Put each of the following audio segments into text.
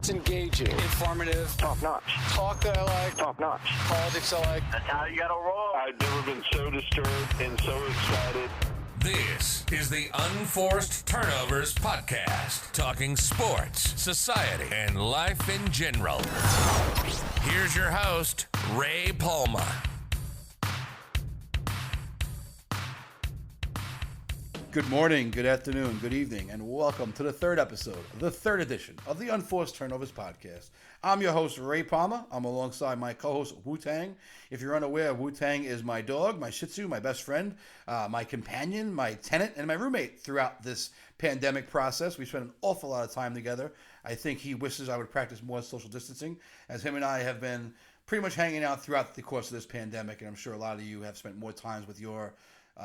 It's engaging, informative, top-notch. Talk that I like, Top-notch. politics I like. That's how you gotta roll. I've never been so disturbed and so excited. This is the Unforced Turnovers Podcast, talking sports, society, and life in general. Here's your host, Ray Palma. Good morning, good afternoon, good evening, and welcome to the third episode, the third edition of the Unforced Turnovers Podcast. I'm your host, Ray Palma. I'm alongside my co-host, Wu-Tang. If you're unaware, Wu-Tang is my dog, my Shih Tzu, my best friend, my companion, my tenant, and my roommate throughout this pandemic process. We spent an awful lot of time together. I think he wishes I would practice more social distancing, as him and I have been pretty much hanging out throughout the course of this pandemic, and I'm sure a lot of you have spent more times with your,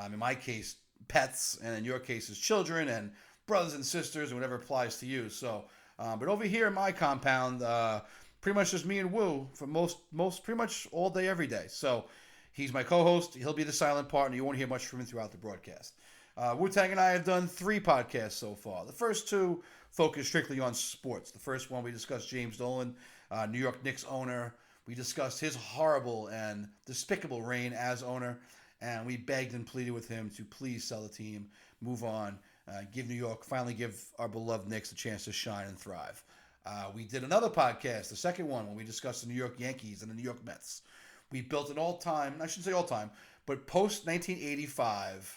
in my case, pets, and in your case, children and brothers and sisters, and whatever applies to you. So, but over here in my compound, pretty much just me and Wu for most pretty much all day, every day. So, he's my co-host. He'll be the silent partner. You won't hear much from him throughout the broadcast. Wu-Tang and I have done 3 podcasts so far. The first 2 focus strictly on sports. The first one, we discussed James Dolan, New York Knicks owner. We discussed his horrible and despicable reign as owner. And we begged and pleaded with him to please sell the team, move on, finally give our beloved Knicks a chance to shine and thrive. We did another podcast, the second one, when we discussed the New York Yankees and the New York Mets. We built an all-time, I shouldn't say all-time, but post-1985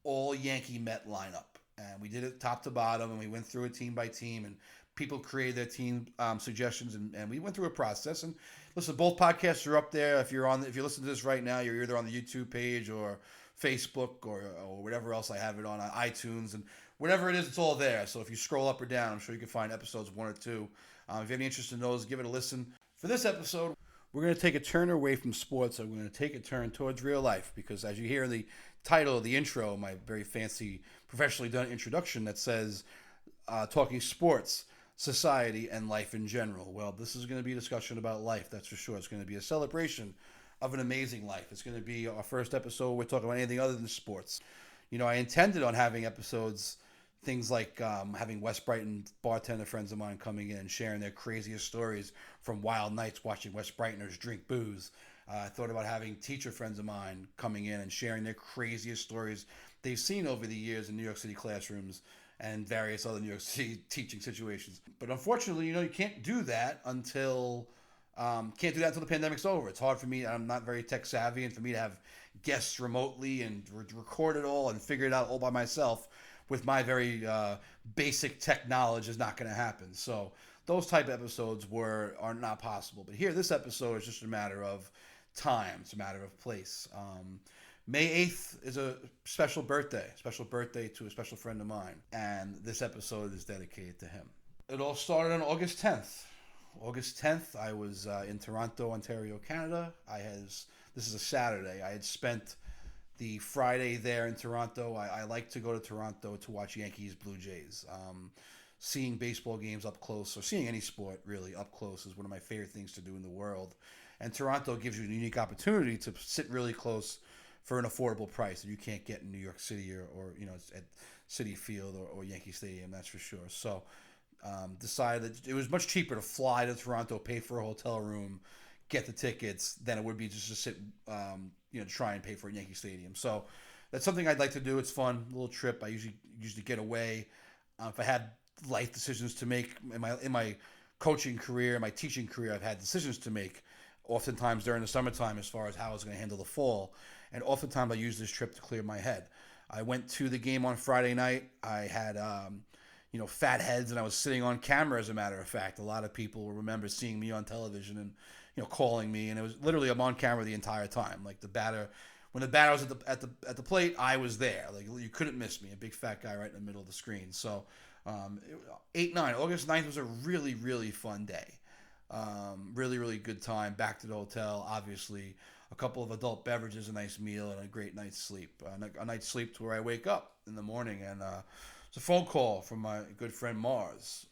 all-Yankee Met lineup. And we did it top to bottom, and we went through it team by team, and people created their team suggestions, and we went through a process. And listen, both podcasts are up there. If you listen to this right now, you're either on the YouTube page or Facebook or whatever else I have it on iTunes, and whatever it is, it's all there. So if you scroll up or down, I'm sure you can find episodes 1 or 2. If you have any interest in those, give it a listen. For this episode, we're going to take a turn away from sports, and we're going to take a turn towards real life, because as you hear in the title of the intro, my very fancy, professionally done introduction that says talking sports, society, and life in general. Well, this is going to be a discussion about life, that's for sure. It's going to be a celebration of an amazing life. It's going to be our first episode. We're talking about anything other than sports. You know, I intended on having episodes, things like having West Brighton bartender friends of mine coming in and sharing their craziest stories from wild nights watching West Brightoners drink booze. I thought about having teacher friends of mine coming in and sharing their craziest stories they've seen over the years in New York City classrooms and various other New York City teaching situations. But unfortunately, you can't do that until the pandemic's over. It's hard for me. I'm not very tech savvy, and for me to have guests remotely and record it all and figure it out all by myself with my very basic tech knowledge is not going to happen. So those type of episodes are not possible. But here, this episode is just a matter of time. It's a matter of place. May 8th is a special birthday to a special friend of mine, and this episode is dedicated to him. It all started on August 10th. August 10th, I was in Toronto, Ontario, Canada. This is a Saturday. I had spent the Friday there in Toronto. I like to go to Toronto to watch Yankees, Blue Jays. Seeing baseball games up close, or seeing any sport really up close, is one of my favorite things to do in the world. And Toronto gives you a unique opportunity to sit really close for an affordable price that you can't get in New York City or at Citi Field or Yankee Stadium, that's for sure. So decided that it was much cheaper to fly to Toronto, pay for a hotel room, get the tickets, than it would be just to sit, try and pay for a Yankee Stadium. So that's something I'd like to do. It's fun, a little trip. I usually get away. If I had life decisions to make in my coaching career, my teaching career, I've had decisions to make oftentimes during the summertime as far as how I was going to handle the fall. And oftentimes I use this trip to clear my head. I went to the game on Friday night. I had, fat heads, and I was sitting on camera, as a matter of fact. A lot of people will remember seeing me on television and, calling me. And it was literally, I'm on camera the entire time. Like when the batter was at the plate, I was there. Like, you couldn't miss me. A big fat guy right in the middle of the screen. So August 9th was a really, really fun day. Really, really good time. Back to the hotel, obviously. A couple of adult beverages, a nice meal, and a great night's sleep. A night's sleep to where I wake up in the morning, and it's a phone call from my good friend Mars.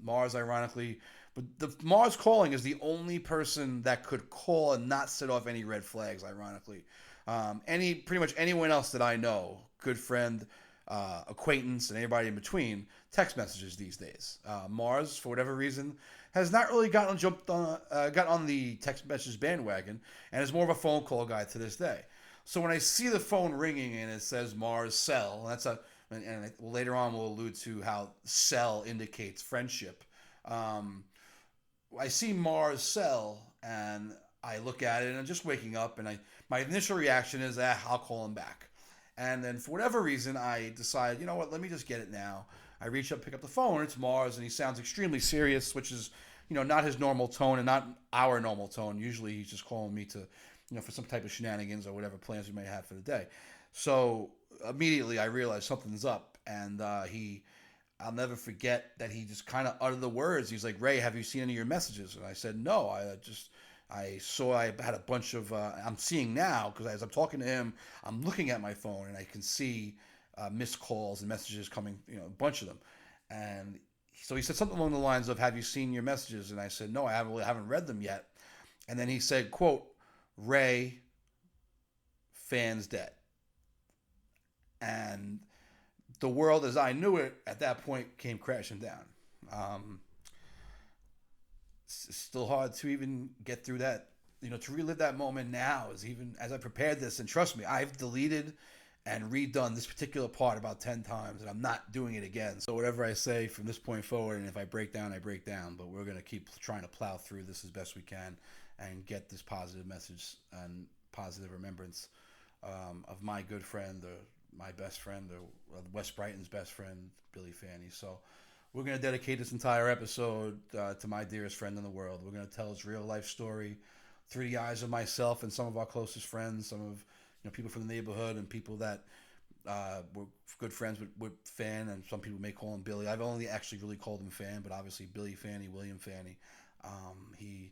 Mars, ironically, but the Mars calling is the only person that could call and not set off any red flags, ironically. Pretty much anyone else that I know, good friend, acquaintance and everybody in between text messages these days. Mars, for whatever reason, has not really got on the text message bandwagon, and is more of a phone call guy to this day. So when I see the phone ringing and it says Mars Cell, and later on we'll allude to how cell indicates friendship. I see Mars Cell and I look at it and I'm just waking up, and my initial reaction is, I'll call him back. And then for whatever reason, I decide, you know what, let me just get it now. I reach up, pick up the phone, it's Mars, and he sounds extremely serious, which is, not his normal tone and not our normal tone. Usually he's just calling me to, for some type of shenanigans or whatever plans we may have for the day. So immediately I realized something's up, and I'll never forget that he just kind of uttered the words. He's like, "Ray, have you seen any of your messages?" And I said, "No, I saw I had a bunch of, I'm seeing now, because as I'm talking to him, I'm looking at my phone and I can see missed calls and messages coming, a bunch of them." And so he said something along the lines of, "Have you seen your messages?" And I said, "No, I haven't read them yet." And then he said, quote, "Ray, Fan's dead." And the world as I knew it at that point came crashing down. It's still hard to even get through that, to relive that moment now, as I prepared this. And trust me, I've deleted and redone this particular part about 10 times, and I'm not doing it again. So whatever I say from this point forward, and if I break down, I break down. But we're going to keep trying to plow through this as best we can and get this positive message and positive remembrance of my good friend, or my best friend, or West Brighton's best friend, Billy Fani. So we're going to dedicate this entire episode to my dearest friend in the world. We're going to tell his real life story through the eyes of myself and some of our closest friends, some of people from the neighborhood, and people that were good friends with Fan, and some people may call him Billy. I've only actually really called him Fan, but obviously Billy Fani, William Fani. He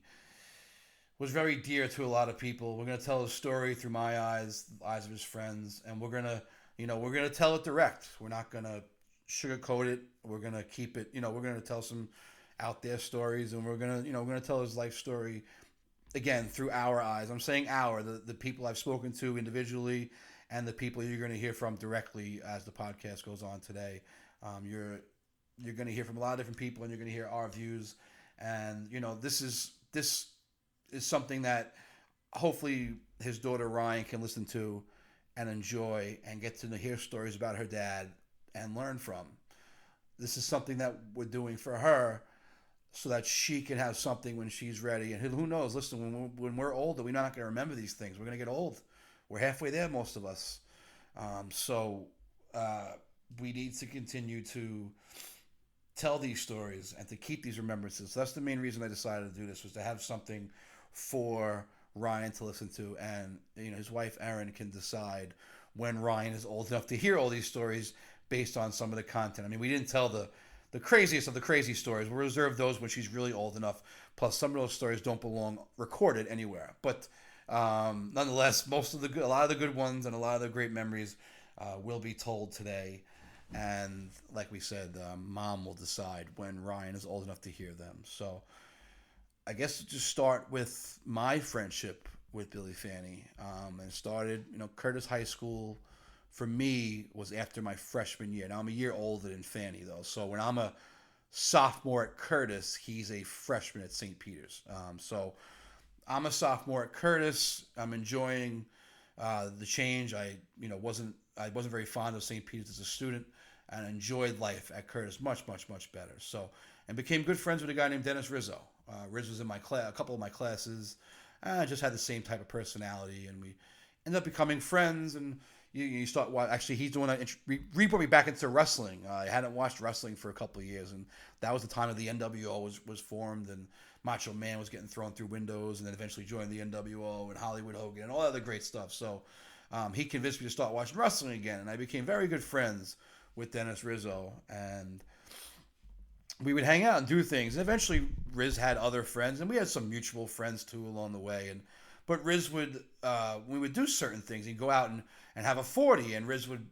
was very dear to a lot of people. We're going to tell his story through my eyes, the eyes of his friends, and we're going to tell it direct. We're not going to sugarcoat it. We're going to keep it, we're going to tell some out there stories, and we're going to tell his life story again through our eyes. I'm saying the people I've spoken to individually, and the people you're going to hear from directly as the podcast goes on today. You're going to hear from a lot of different people, and you're going to hear our views. And this is something that hopefully his daughter Ryan can listen to and enjoy, and get to hear stories about her dad and learn from. This is something that we're doing for her, so that she can have something when she's ready. And who knows? Listen, when we're older, we're not going to remember these things. We're going to get old. We're halfway there, most of us. So we need to continue to tell these stories and to keep these remembrances. So that's the main reason I decided to do this, was to have something for Ryan to listen to, and his wife Erin can decide when Ryan is old enough to hear all these stories based on some of the content. I mean, we didn't tell the craziest of the crazy stories. We'll reserve those when she's really old enough. Plus, some of those stories don't belong recorded anywhere. But nonetheless, a lot of the good ones and a lot of the great memories will be told today. And like we said, Mom will decide when Ryan is old enough to hear them. So I guess just start with my friendship with Billy Fani. And started, Curtis High School for me was after my freshman year. Now I'm a year older than Fani though. So when I'm a sophomore at Curtis, he's a freshman at St. Peter's. So I'm a sophomore at Curtis. I'm enjoying the change. I wasn't very fond of St. Peter's as a student, and enjoyed life at Curtis much better. So, and became good friends with a guy named Dennis Rizzo. Riz was in my class, a couple of my classes. I just had the same type of personality, and we ended up becoming friends. And you start. Actually, he's the one that brought me back into wrestling. I hadn't watched wrestling for a couple of years, and that was the time of the NWO was formed, and Macho Man was getting thrown through windows, and then eventually joined the NWO and Hollywood Hogan and all that other great stuff. So he convinced me to start watching wrestling again, and I became very good friends with Dennis Rizzo, and we would hang out and do things. And eventually Riz had other friends, and we had some mutual friends too along the way. But Riz would, we would do certain things. He'd go out and have a 40, and Riz would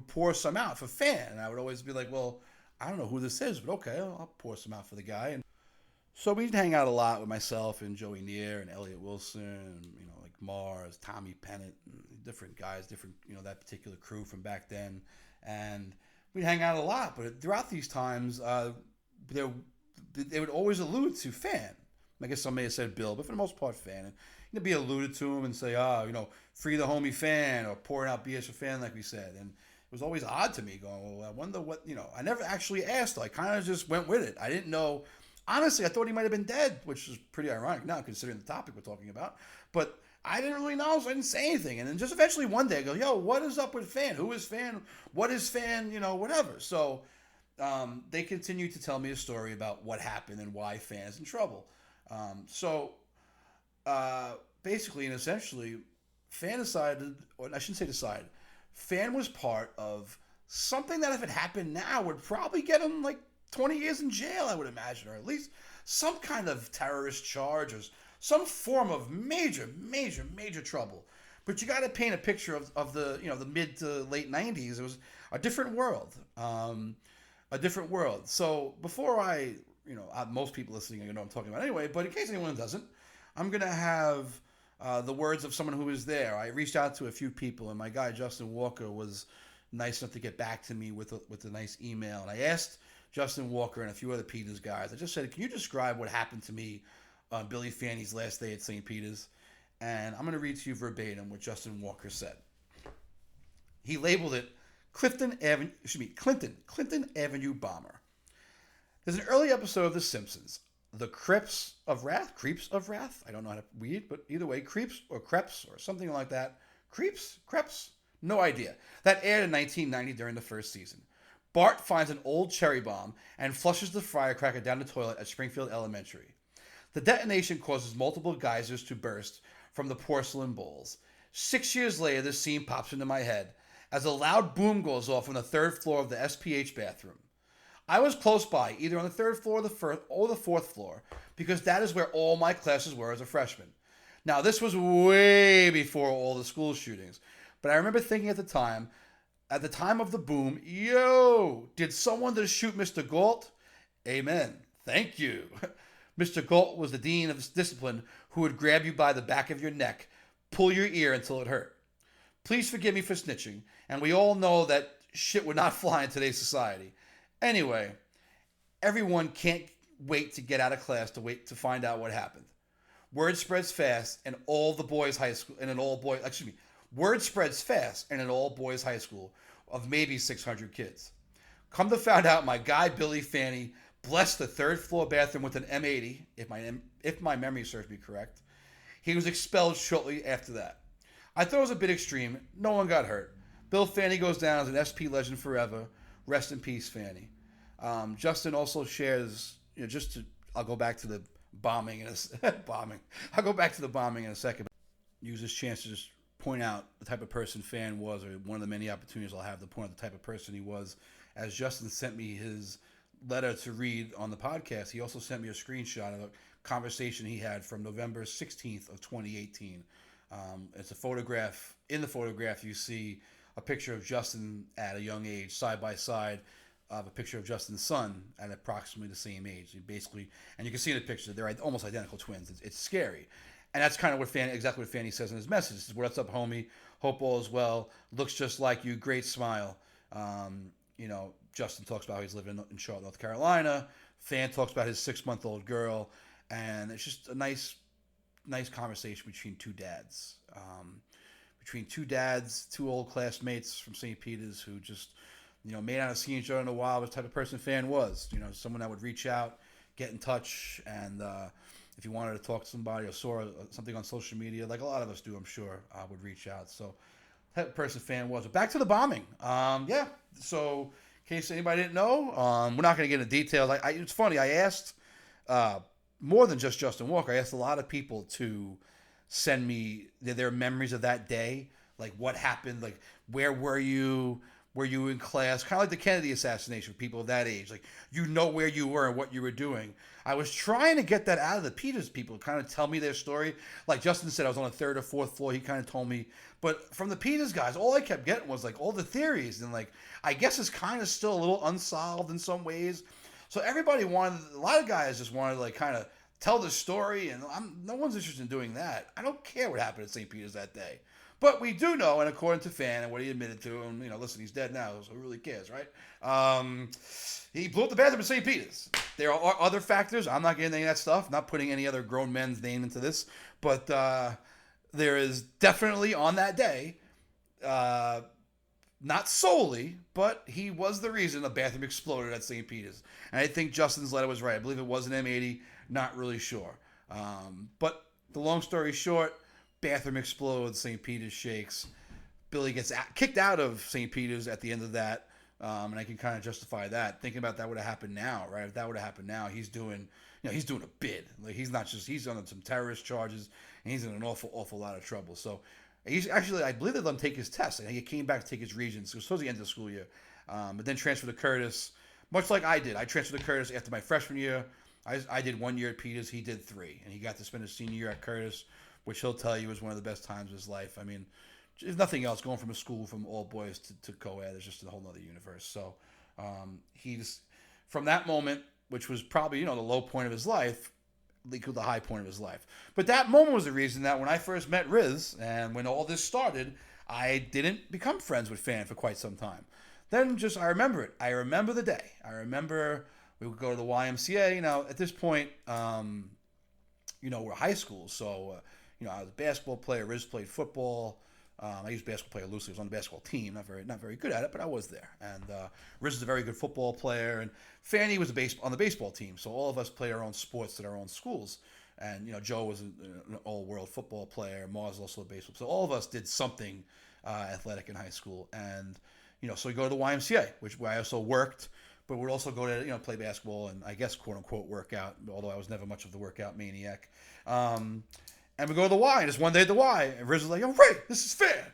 pour some out for Fan. And I would always be like, well, I don't know who this is, but okay, I'll pour some out for the guy. And so we'd hang out a lot with myself and Joey Neer and Elliot Wilson, and, like Mars, Tommy Pennant, and different guys, that particular crew from back then. and we'd hang out a lot. But throughout these times, they would always allude to Fan. I guess some may have said Bill, but for the most part, Fan. And be alluded to him and say, free the homie Fan, or pouring out BS for Fan, like we said. And it was always odd to me, going, well, I wonder what, I never actually asked. I kind of just went with it. I didn't know. Honestly, I thought he might have been dead, which is pretty ironic now, considering the topic we're talking about. But I didn't really know, so I didn't say anything. And then just eventually one day I go, yo, what is up with Fan? Who is Fan? What is Fan? Whatever. So they continued to tell me a story about what happened and why Fan's in trouble. Basically and essentially, Fan decided, or I shouldn't say decided, Fan was part of something that if it happened now would probably get him like 20 years in jail, I would imagine, or at least some kind of terrorist charge or some form of major trouble. But you got to paint a picture of the the mid to late 90s. It was a different world, So before most people listening, know what I'm talking about anyway. But in case anyone doesn't, I'm gonna have the words of someone who was there. I reached out to a few people, and my guy Justin Walker was nice enough to get back to me with a nice email. And I asked Justin Walker and a few other Peters guys. I just said, can you describe what happened to me on Billy Fani's last day at St. Peter's? And I'm going to read to you verbatim what Justin Walker said. He labeled it Clinton Avenue Bomber. There's an early episode of The Simpsons, The Creeps of Wrath? I don't know how to read, but either way, Creeps or Creps or something like that. Creeps? No idea. That aired in 1990 during the first season. Bart finds an old cherry bomb and flushes the firecracker down the toilet at Springfield Elementary. The detonation causes multiple geysers to burst from the porcelain bowls. 6 years later, this scene pops into my head as a loud boom goes off on the third floor of the SPH bathroom. I was close by, either on the third floor or the fourth floor, because that is where all my classes were as a freshman. Now, this was way before all the school shootings, but I remember thinking at the time of the boom, yo, did someone just shoot Mr. Galt? Amen. Thank you. Mr. Galt was the dean of discipline who would grab you by the back of your neck, pull your ear until it hurt. Please forgive me for snitching, and we all know that shit would not fly in today's society. Anyway, everyone can't wait to get out of class to find out what happened. Word spreads fast, and word spreads fast in an all-boys high school of maybe 600 kids. Come to find out, my guy Billy Fani blessed the third floor bathroom with an M80, if my memory serves me correct. He was expelled shortly after that. I thought it was a bit extreme. No one got hurt. Bill Fani goes down as an SP legend forever. Rest in peace, Fani. Justin also shares, I'll go back to the bombing in a second. Use this chance to just point out the type of person Fan was, or one of the many opportunities I'll have to point out the type of person he was. As Justin sent me his letter to read on the podcast, he also sent me a screenshot of a conversation he had from November 16th of 2018. It's a photograph. In the photograph, you see a picture of Justin at a young age, side by side of a picture of Justin's son at approximately the same age. And you can see in the picture, they're almost identical twins. It's scary. And that's kind of exactly what Fani says in his message. He says, "What's up, homie? Hope all is well. Looks just like you. Great smile." Justin talks about how he's living in Charlotte, North Carolina. Fan talks about his 6-month-old girl. And it's just a nice conversation between two dads. Two old classmates from St. Peter's who just, may not have seen each other in a while, but the type of person Fan was. Someone that would reach out, get in touch, and if you wanted to talk to somebody or saw something on social media, like a lot of us do, I'm sure, would reach out. So that type of person Fan was. But back to the bombing. So in case anybody didn't know, we're not going to get into details. It's funny. I asked more than just Justin Walker. I asked a lot of people to send me their memories of that day, like what happened, like where were you in class, kind of like the Kennedy assassination for people of that age, like where you were and what you were doing. I was trying to get that out of the Peters people, kind of tell me their story. Like Justin said, I was on the third or fourth floor. He kind of told me, but from the Peters guys, all I kept getting was like all the theories, and like I guess it's kind of still a little unsolved in some ways. So everybody a lot of guys just wanted to like kind of tell the story, and no one's interested in doing that. I don't care what happened at St. Peter's that day. But we do know, and according to Fan and what he admitted to, and listen, he's dead now, so who really cares, right? He blew up the bathroom at St. Peter's. There are other factors. I'm not getting any of that stuff. Not putting any other grown men's name into this, but there is definitely on that day, not solely, but he was the reason the bathroom exploded at St. Peter's. And I think Justin's letter was right. I believe it was an M80. Not really sure. But the long story short, bathroom explodes, St. Peter's shakes. Billy gets kicked out of St. Peter's at the end of that, and I can kind of justify that. Thinking about that would have happened now, right? If that would have happened now, he's doing a bid. Like he's on some terrorist charges, and he's in an awful lot of trouble. So he's actually, I believe they let him take his test. I think he came back to take his Regents. It was supposed to end of the school year, but then transferred to Curtis, much like I did. I transferred to Curtis after my freshman year. I did 1 year at Peters. He did 3, and he got to spend his senior year at Curtis, which he'll tell you was one of the best times of his life. I mean, if nothing else, going from a school from all boys to co-ed is just a whole other universe. So he's, from that moment, which was probably, the low point of his life, equal the high point of his life. But that moment was the reason that when I first met Riz, and when all this started, I didn't become friends with Fan for quite some time. Then I remember it. I remember the day. I remember we would go to the YMCA. At this point, we're high school, so I was a basketball player. Riz played football. I used basketball player loosely. I was on the basketball team. Not very good at it, but I was there. And Riz is a very good football player, and Fanny was on the baseball team. So all of us played our own sports at our own schools. And Joe was an all-world football player. Mars also a baseball. So all of us did something athletic in high school. And so we go to the YMCA, where I also worked. But we'd also go to play basketball and I guess quote unquote workout, although I was never much of the workout maniac. And we go to the Y, and just one day at the Y, and Riz was like, "Oh, Ray, this is Fan."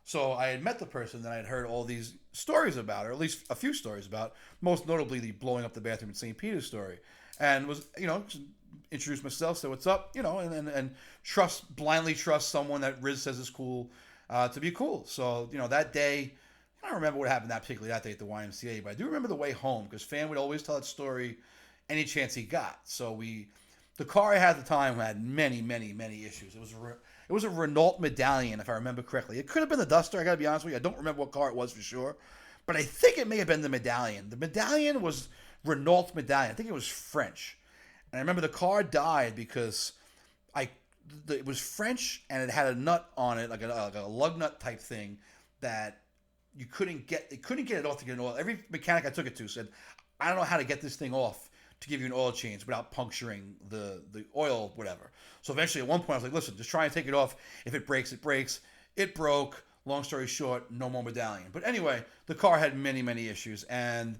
So I had met the person that I had heard all these stories about, or at least a few stories about, most notably the blowing up the bathroom at St. Peter's story, and was introduced myself, said what's up, and blindly trust someone that Riz says is cool to be cool. So that day. I don't remember what happened particularly that day at the YMCA, but I do remember the way home because Fan would always tell that story any chance he got. So the car I had at the time had many, many, many issues. It was a Renault Medallion, if I remember correctly. It could have been the Duster. I got to be honest with you. I don't remember what car it was for sure, but I think it may have been the Medallion. The Medallion was Renault's Medallion. I think it was French, and I remember the car died because it was French and it had a nut on it, like a lug nut type thing that. You couldn't get it off to get an oil. Every mechanic I took it to said, "I don't know how to get this thing off to give you an oil change without puncturing the oil, whatever." So eventually, at one point, I was like, "Listen, just try and take it off. If it breaks, it breaks." It broke. Long story short, no more Medallion. But anyway, the car had many, many issues, and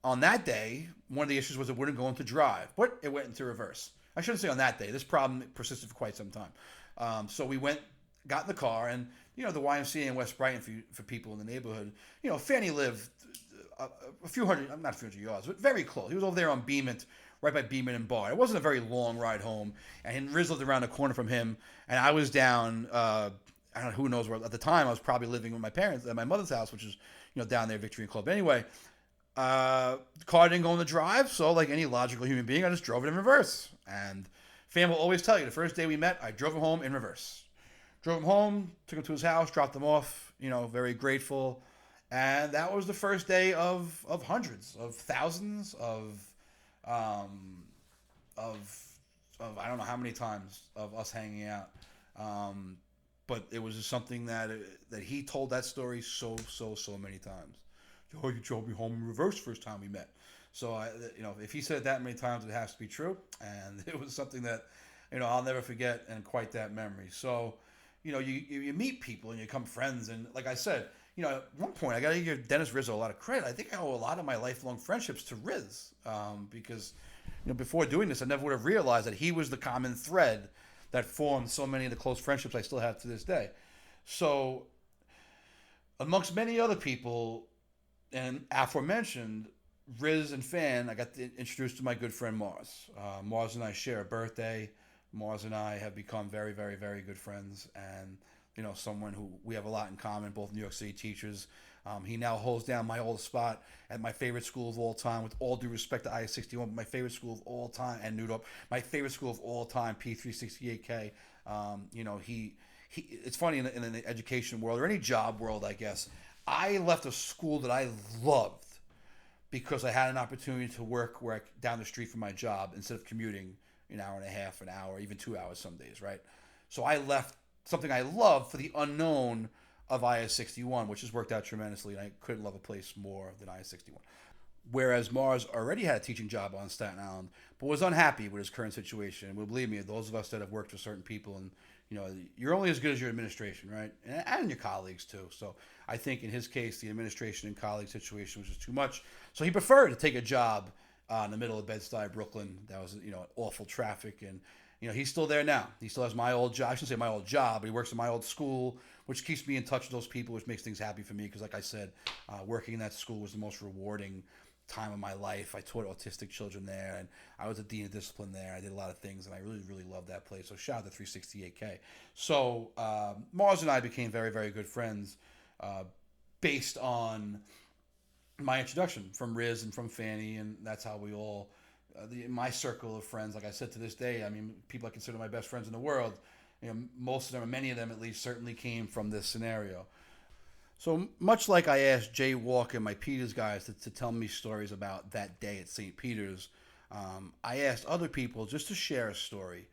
on that day, one of the issues was it wouldn't go into drive, but it went into reverse. I shouldn't say on that day. This problem persisted for quite some time. So we got in the car, and the YMCA in West Brighton for people in the neighborhood. Fanny lived a few hundred, not a few hundred yards, but very close. He was over there on Beamont, right by Beamont and Bar. It wasn't a very long ride home, and Riz lived around the corner from him, and I was down. I don't know, who knows where. At the time, I was probably living with my parents at my mother's house, which is down there, Victory Club. Anyway, the car didn't go in the drive, so like any logical human being, I just drove it in reverse. And Fan will always tell you the first day we met, I drove him home in reverse. Drove him home, took him to his house, dropped him off, very grateful. And that was the first day of hundreds, of thousands, of I don't know how many times of us hanging out. But it was just something that he told that story so many times. "Oh, you drove me home in reverse first time we met." So if he said it that many times, it has to be true. And it was something that I'll never forget, and quite that memory. So. You meet people and you become friends. And like I said, at one point, I got to give Dennis Rizzo a lot of credit. I think I owe a lot of my lifelong friendships to Riz because, before doing this, I never would have realized that he was the common thread that formed so many of the close friendships I still have to this day. So amongst many other people, and aforementioned, Riz and Fan, I got introduced to my good friend Mars. Mars and I share a birthday. Mars and I have become very, very, very good friends, and someone who we have a lot in common, both New York City teachers. He now holds down my old spot at my favorite school of all time, with all due respect to I-61, but my favorite school of all time, and Newdorp, my favorite school of all time, P368K. it's funny in the education world or any job world, I guess. I left a school that I loved because I had an opportunity to work down the street from my job instead of commuting an hour and a half, an hour, even 2 hours some days, right? So I left something I love for the unknown of IS-61, which has worked out tremendously, and I couldn't love a place more than IS-61. Whereas Mars already had a teaching job on Staten Island, but was unhappy with his current situation. And well, believe me, those of us that have worked for certain people, and you're only as good as your administration, right? And your colleagues too. So I think in his case, the administration and colleague situation was just too much. So he preferred to take a job in the middle of Bed-Stuy, Brooklyn. That was awful traffic, and he's still there now. He still has my old job. I shouldn't say my old job, but he works at my old school, which keeps me in touch with those people, which makes things happy for me. Because like I said, working in that school was the most rewarding time of my life. I taught autistic children there, and I was a dean of discipline there. I did a lot of things, and I really, really loved that place. So shout out to 368K. So Mars and I became very, very good friends based on my introduction from Riz and from Fanny, and that's how we all, my circle of friends, like I said, to this day, I mean, people I consider my best friends in the world, most of them, or many of them at least, certainly came from this scenario. So much like I asked Jay Walker and my Peters guys to tell me stories about that day at St. Peter's, I asked other people just to share a story,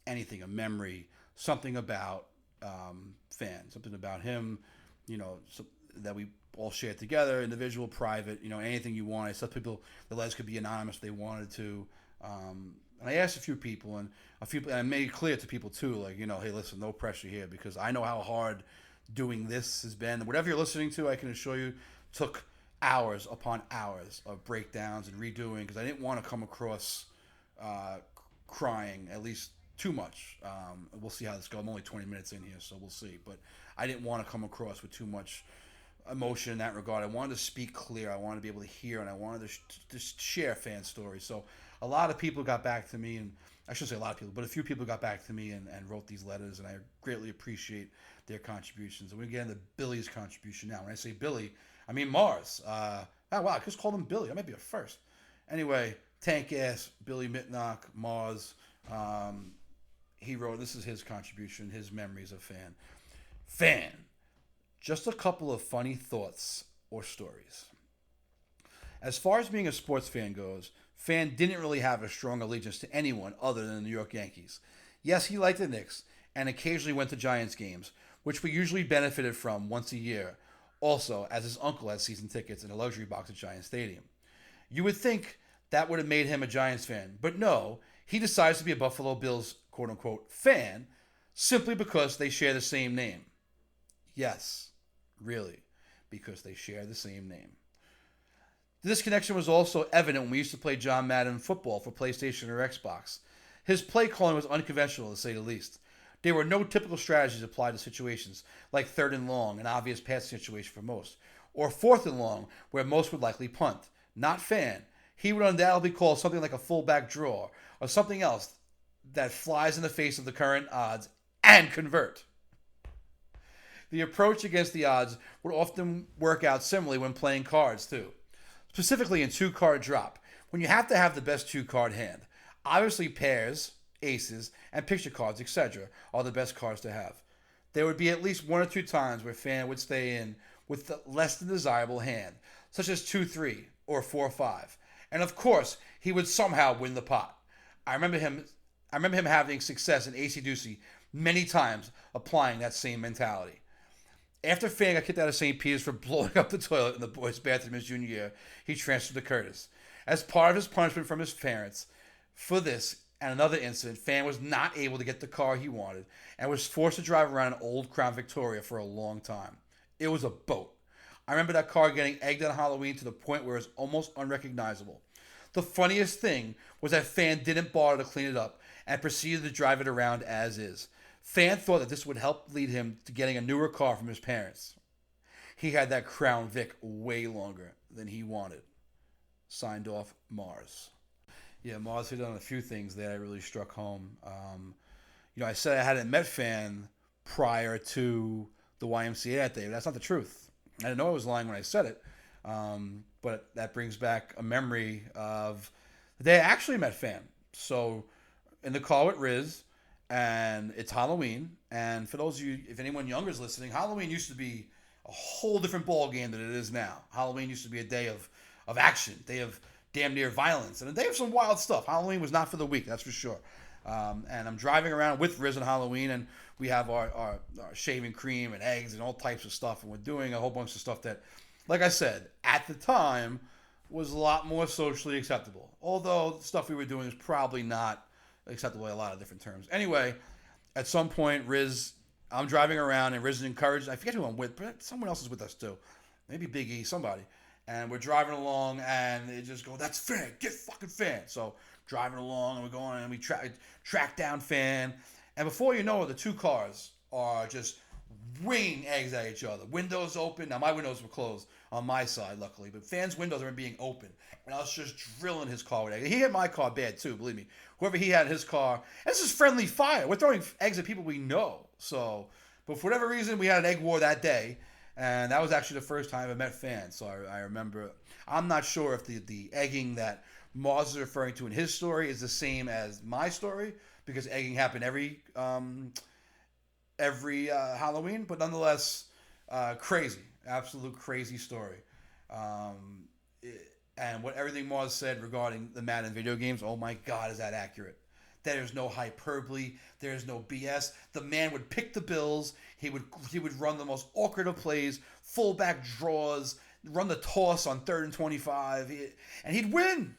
anything, a memory, something about Fan, something about him, that we all shared together, individual, private, anything you want. I said people, the letters could be anonymous if they wanted to. And I asked a few people, and I made it clear to people too, like, hey, listen, no pressure here, because I know how hard doing this has been. Whatever you're listening to, I can assure you, took hours upon hours of breakdowns and redoing, because I didn't want to come across crying, at least too much. We'll see how this goes. I'm only 20 minutes in here, so we'll see. But I didn't want to come across with too much emotion in that regard. I wanted to speak clear. I wanted to be able to hear, and I wanted to share fan stories. So a lot of people got back to me, and I shouldn't say a lot of people, but a few people got back to me and wrote these letters, and I greatly appreciate their contributions. And we get into Billy's contribution now. When I say Billy, I mean Mars. Oh, wow, I just called him Billy. That might be a first. Anyway, Tank Ass, Billy Mitnock, Mars. He wrote, this is his contribution, his memories of Fan. Just a couple of funny thoughts or stories. As far as being a sports fan goes, Fan didn't really have a strong allegiance to anyone other than the New York Yankees. Yes, he liked the Knicks and occasionally went to Giants games, which we usually benefited from once a year, also as his uncle had season tickets in a luxury box at Giants Stadium. You would think that would have made him a Giants fan, but no, he decides to be a Buffalo Bills quote-unquote fan simply because they share the same name. Yes, really, because they share the same name. This connection was also evident when we used to play John Madden football for PlayStation or Xbox. His play calling was unconventional, to say the least. There were no typical strategies applied to situations like 3rd and long, an obvious passing situation for most, or 4th and long, where most would likely punt. Not Fan. He would undoubtedly call something like a fullback draw, or something else that flies in the face of the current odds and convert. The approach against the odds would often work out similarly when playing cards, too. Specifically in 2-card drop, when you have to have the best 2-card hand. Obviously, pairs, aces, and picture cards, etc. are the best cards to have. There would be at least 1 or 2 times where Fan would stay in with the less than desirable hand, such as 2-3 or 4-5. And of course, he would somehow win the pot. I remember him having success in Acey-Deucey many times applying that same mentality. After Fan got kicked out of St. Peter's for blowing up the toilet in the boys' bathroom his junior year, he transferred to Curtis. As part of his punishment from his parents for this and another incident, Fan was not able to get the car he wanted and was forced to drive around an old Crown Victoria for a long time. It was a boat. I remember that car getting egged on Halloween to the point where it was almost unrecognizable. The funniest thing was that Fan didn't bother to clean it up and proceeded to drive it around as is. Fan thought that this would help lead him to getting a newer car from his parents. He had that Crown Vic way longer than he wanted. Signed off, Mars. Yeah, Mars hit on a few things there that really struck home. I said I hadn't met Fan prior to the YMCA that day, but that's not the truth. I didn't know I was lying when I said it, but that brings back a memory of the day I actually met Fan. So, in the car with Riz, and it's Halloween. And for those of you, if anyone younger is listening, Halloween used to be a whole different ball game than it is now. Halloween used to be a day of action, day of damn near violence, and a day of some wild stuff. Halloween was not for the weak, that's for sure. And I'm driving around with Riz on Halloween, and we have our shaving cream and eggs and all types of stuff, and we're doing a whole bunch of stuff that, like I said, at the time was a lot more socially acceptable. Although the stuff we were doing is probably not acceptable in a lot of different terms. Anyway, at some point, I'm driving around and Riz is encouraged. I forget who I'm with, but someone else is with us too. Maybe Big E, somebody. And we're driving along and they just go, "That's Fan, get fucking Fan." So driving along and we're going and we track down Fan. And before you know it, the two cars are just winging eggs at each other. Windows open. Now my windows were closed on my side, luckily, but Fan's windows were being open, and I was just drilling his car with eggs. He hit my car bad too, believe me. Whoever he had in his car, this is friendly fire. We're throwing eggs at people we know. So, but for whatever reason, we had an egg war that day, and that was actually the first time I met Fan. So I remember. I'm not sure if the egging that Mars is referring to in his story is the same as my story, because egging happened every Halloween, but nonetheless, crazy, absolute crazy story. And what everything Mars said regarding the Madden video games, oh my God, is that accurate? There's no hyperbole. There's no BS. The man would pick the Bills. He would run the most awkward of plays, fullback draws, run the toss on 3rd and 25, and he'd win.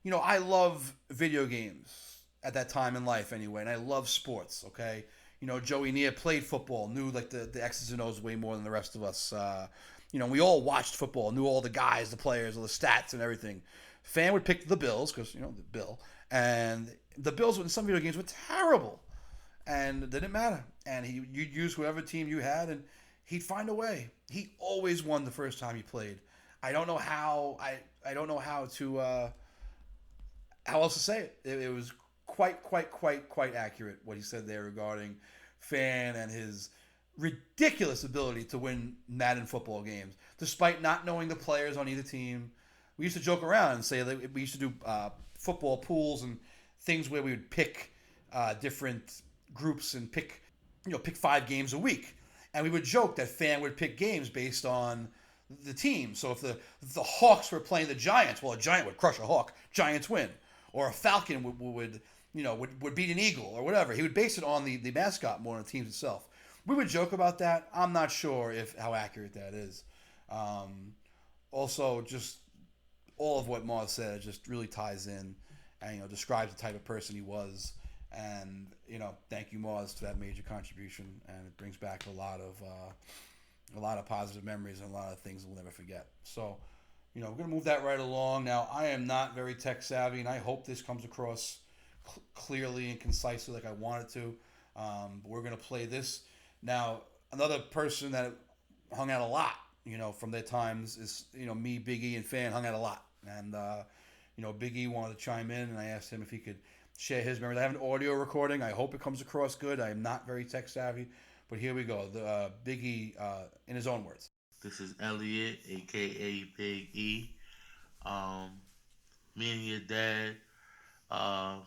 You know, I love video games at that time in life anyway, and I love sports, okay? You know, Joey Nia played football, knew like the X's and O's way more than the rest of us. You know, we all watched football, knew all the guys, the players, all the stats and everything. Fan would pick the Bills, because, you know, the Bill. And the Bills in some video games were terrible. And it didn't matter. And you'd use whoever team you had, and he'd find a way. He always won the first time he played. I don't know how, I don't know how else to say it. It was quite accurate what he said there regarding Fan and his ridiculous ability to win Madden football games, despite not knowing the players on either team. We used to joke around and say that we used to do football pools and things where we would pick different groups and pick 5 games a week, and we would joke that Fan would pick games based on the team. So if the Hawks were playing the Giants, well, a Giant would crush a Hawk, Giants win, or a Falcon would beat an Eagle or whatever. He would base it on the mascot more than the team itself. We would joke about that. I'm not sure how accurate that is. Also, just all of what Mars said just really ties in and describes the type of person he was. And thank you, Mars, for that major contribution. And it brings back a lot of positive memories and a lot of things we'll never forget. So, we're going to move that right along. Now, I am not very tech savvy, and I hope this comes across clearly and concisely like I want it to. But we're going to play this. Now, another person that hung out a lot, from their times is, me, Big E, and Fan hung out a lot. And, Big E wanted to chime in, and I asked him if he could share his memories. I have an audio recording. I hope it comes across good. I am not very tech savvy. But here we go. The Big E, in his own words. This is Elliot, a.k.a. Big E. Me and your dad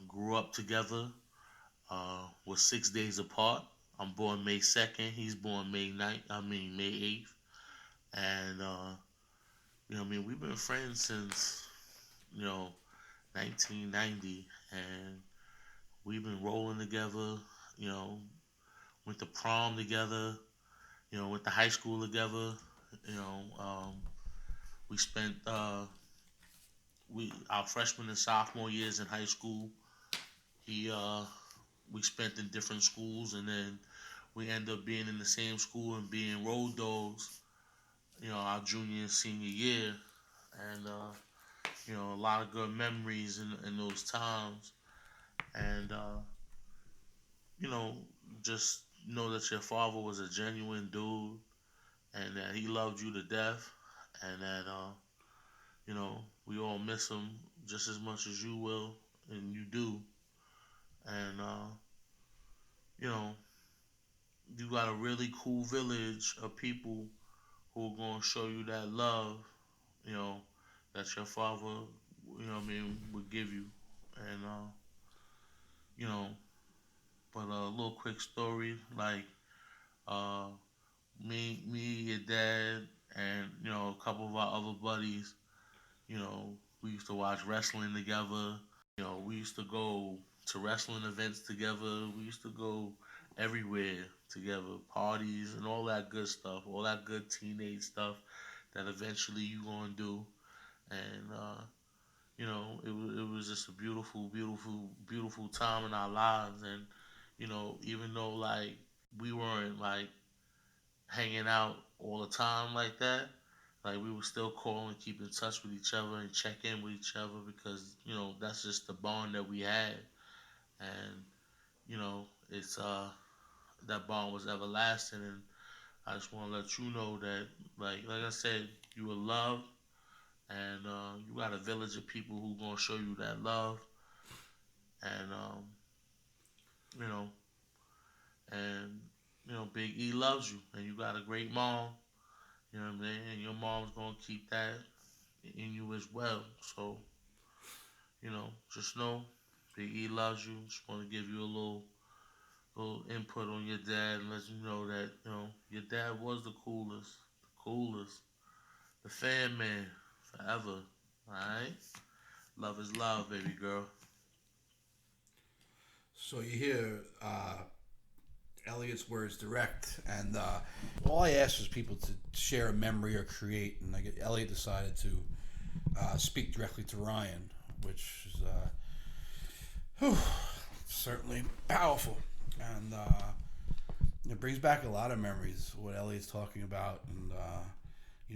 grew up together. We're 6 days apart. I'm born May 2nd. He's born May 8th. And, we've been friends since, 1990. And we've been rolling together, went to prom together, went to high school together. We spent our freshman and sophomore years in high school. We spent in different schools, and then we ended up being in the same school and being road dogs, our junior and senior year. And, a lot of good memories in those times. And, just know that your father was a genuine dude, and that he loved you to death, and that, we all miss him just as much as you will, and you do. And, you got a really cool village of people who are going to show you that love, that your father, would give you. And, little quick story. Like, uh, me, your dad, and a couple of our other buddies. We used to watch wrestling together. We used to go to wrestling events together. We used to go everywhere together, parties and all that good stuff, all that good teenage stuff that eventually you gonna do. And it was just a beautiful, beautiful, beautiful time in our lives. And even though like we weren't like hanging out all the time like that, like we would still call and keep in touch with each other and check in with each other because that's just the bond that we had. And it's that bond was everlasting. And I just want to let you know that like I said, you were loved, and you got a village of people who gonna show you that love. And you know and Big E loves you, and you got a great mom. You know what I mean? And your mom's gonna keep that in you as well. So just know Big E loves you. Just want to give you a little input on your dad and let you know that your dad was the coolest, the fan man forever. All right, love is love, baby girl. So you hear Elliot's words direct, and all I asked was people to share a memory or create, and Elliot decided to speak directly to Ryan, which is certainly powerful, and it brings back a lot of memories what Elliot's talking about. And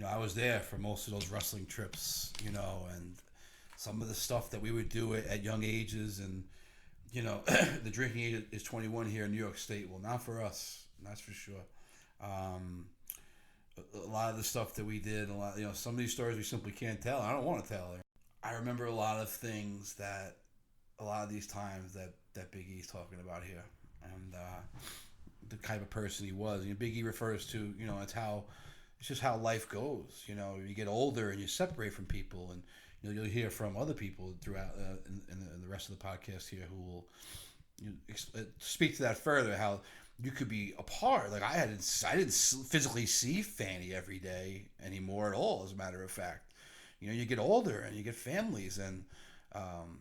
I was there for most of those wrestling trips, and some of the stuff that we would do at young ages. And the drinking age is 21 here in New York State. Well, not for us, that's for sure. A lot of the stuff that we did, some of these stories we simply can't tell. I don't want to tell. I remember a lot of things a lot of these times that Big E's talking about here, and the type of person he was. Big E refers to, it's just how life goes. You get older and you separate from people, and you'll hear from other people throughout in the rest of the podcast here who will speak to that further. How you could be apart. Like I didn't physically see Fanny every day anymore at all. As a matter of fact, you get older and you get families, and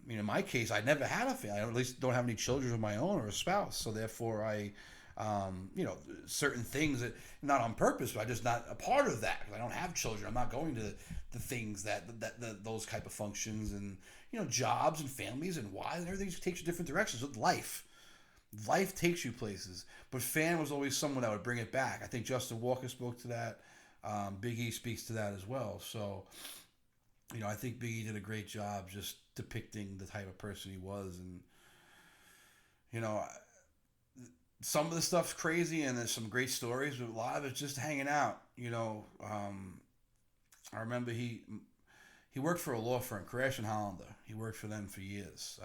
in my case, I never had a family. I at least don't have any children of my own or a spouse. So therefore, I certain things that not on purpose, but I'm just not a part of that. I don't have children. I'm not going to the things that those type of functions, and jobs and families and why, and everything takes you different directions with life. Life takes you places, but Fan was always someone that would bring it back. I think Justin Walker spoke to that. Big E speaks to that as well. So, I think Big E did a great job just depicting the type of person he was. And, some of the stuff's crazy and there's some great stories, but a lot of it's just hanging out. I remember he worked for a law firm, Crash and Hollander. He worked for them for years.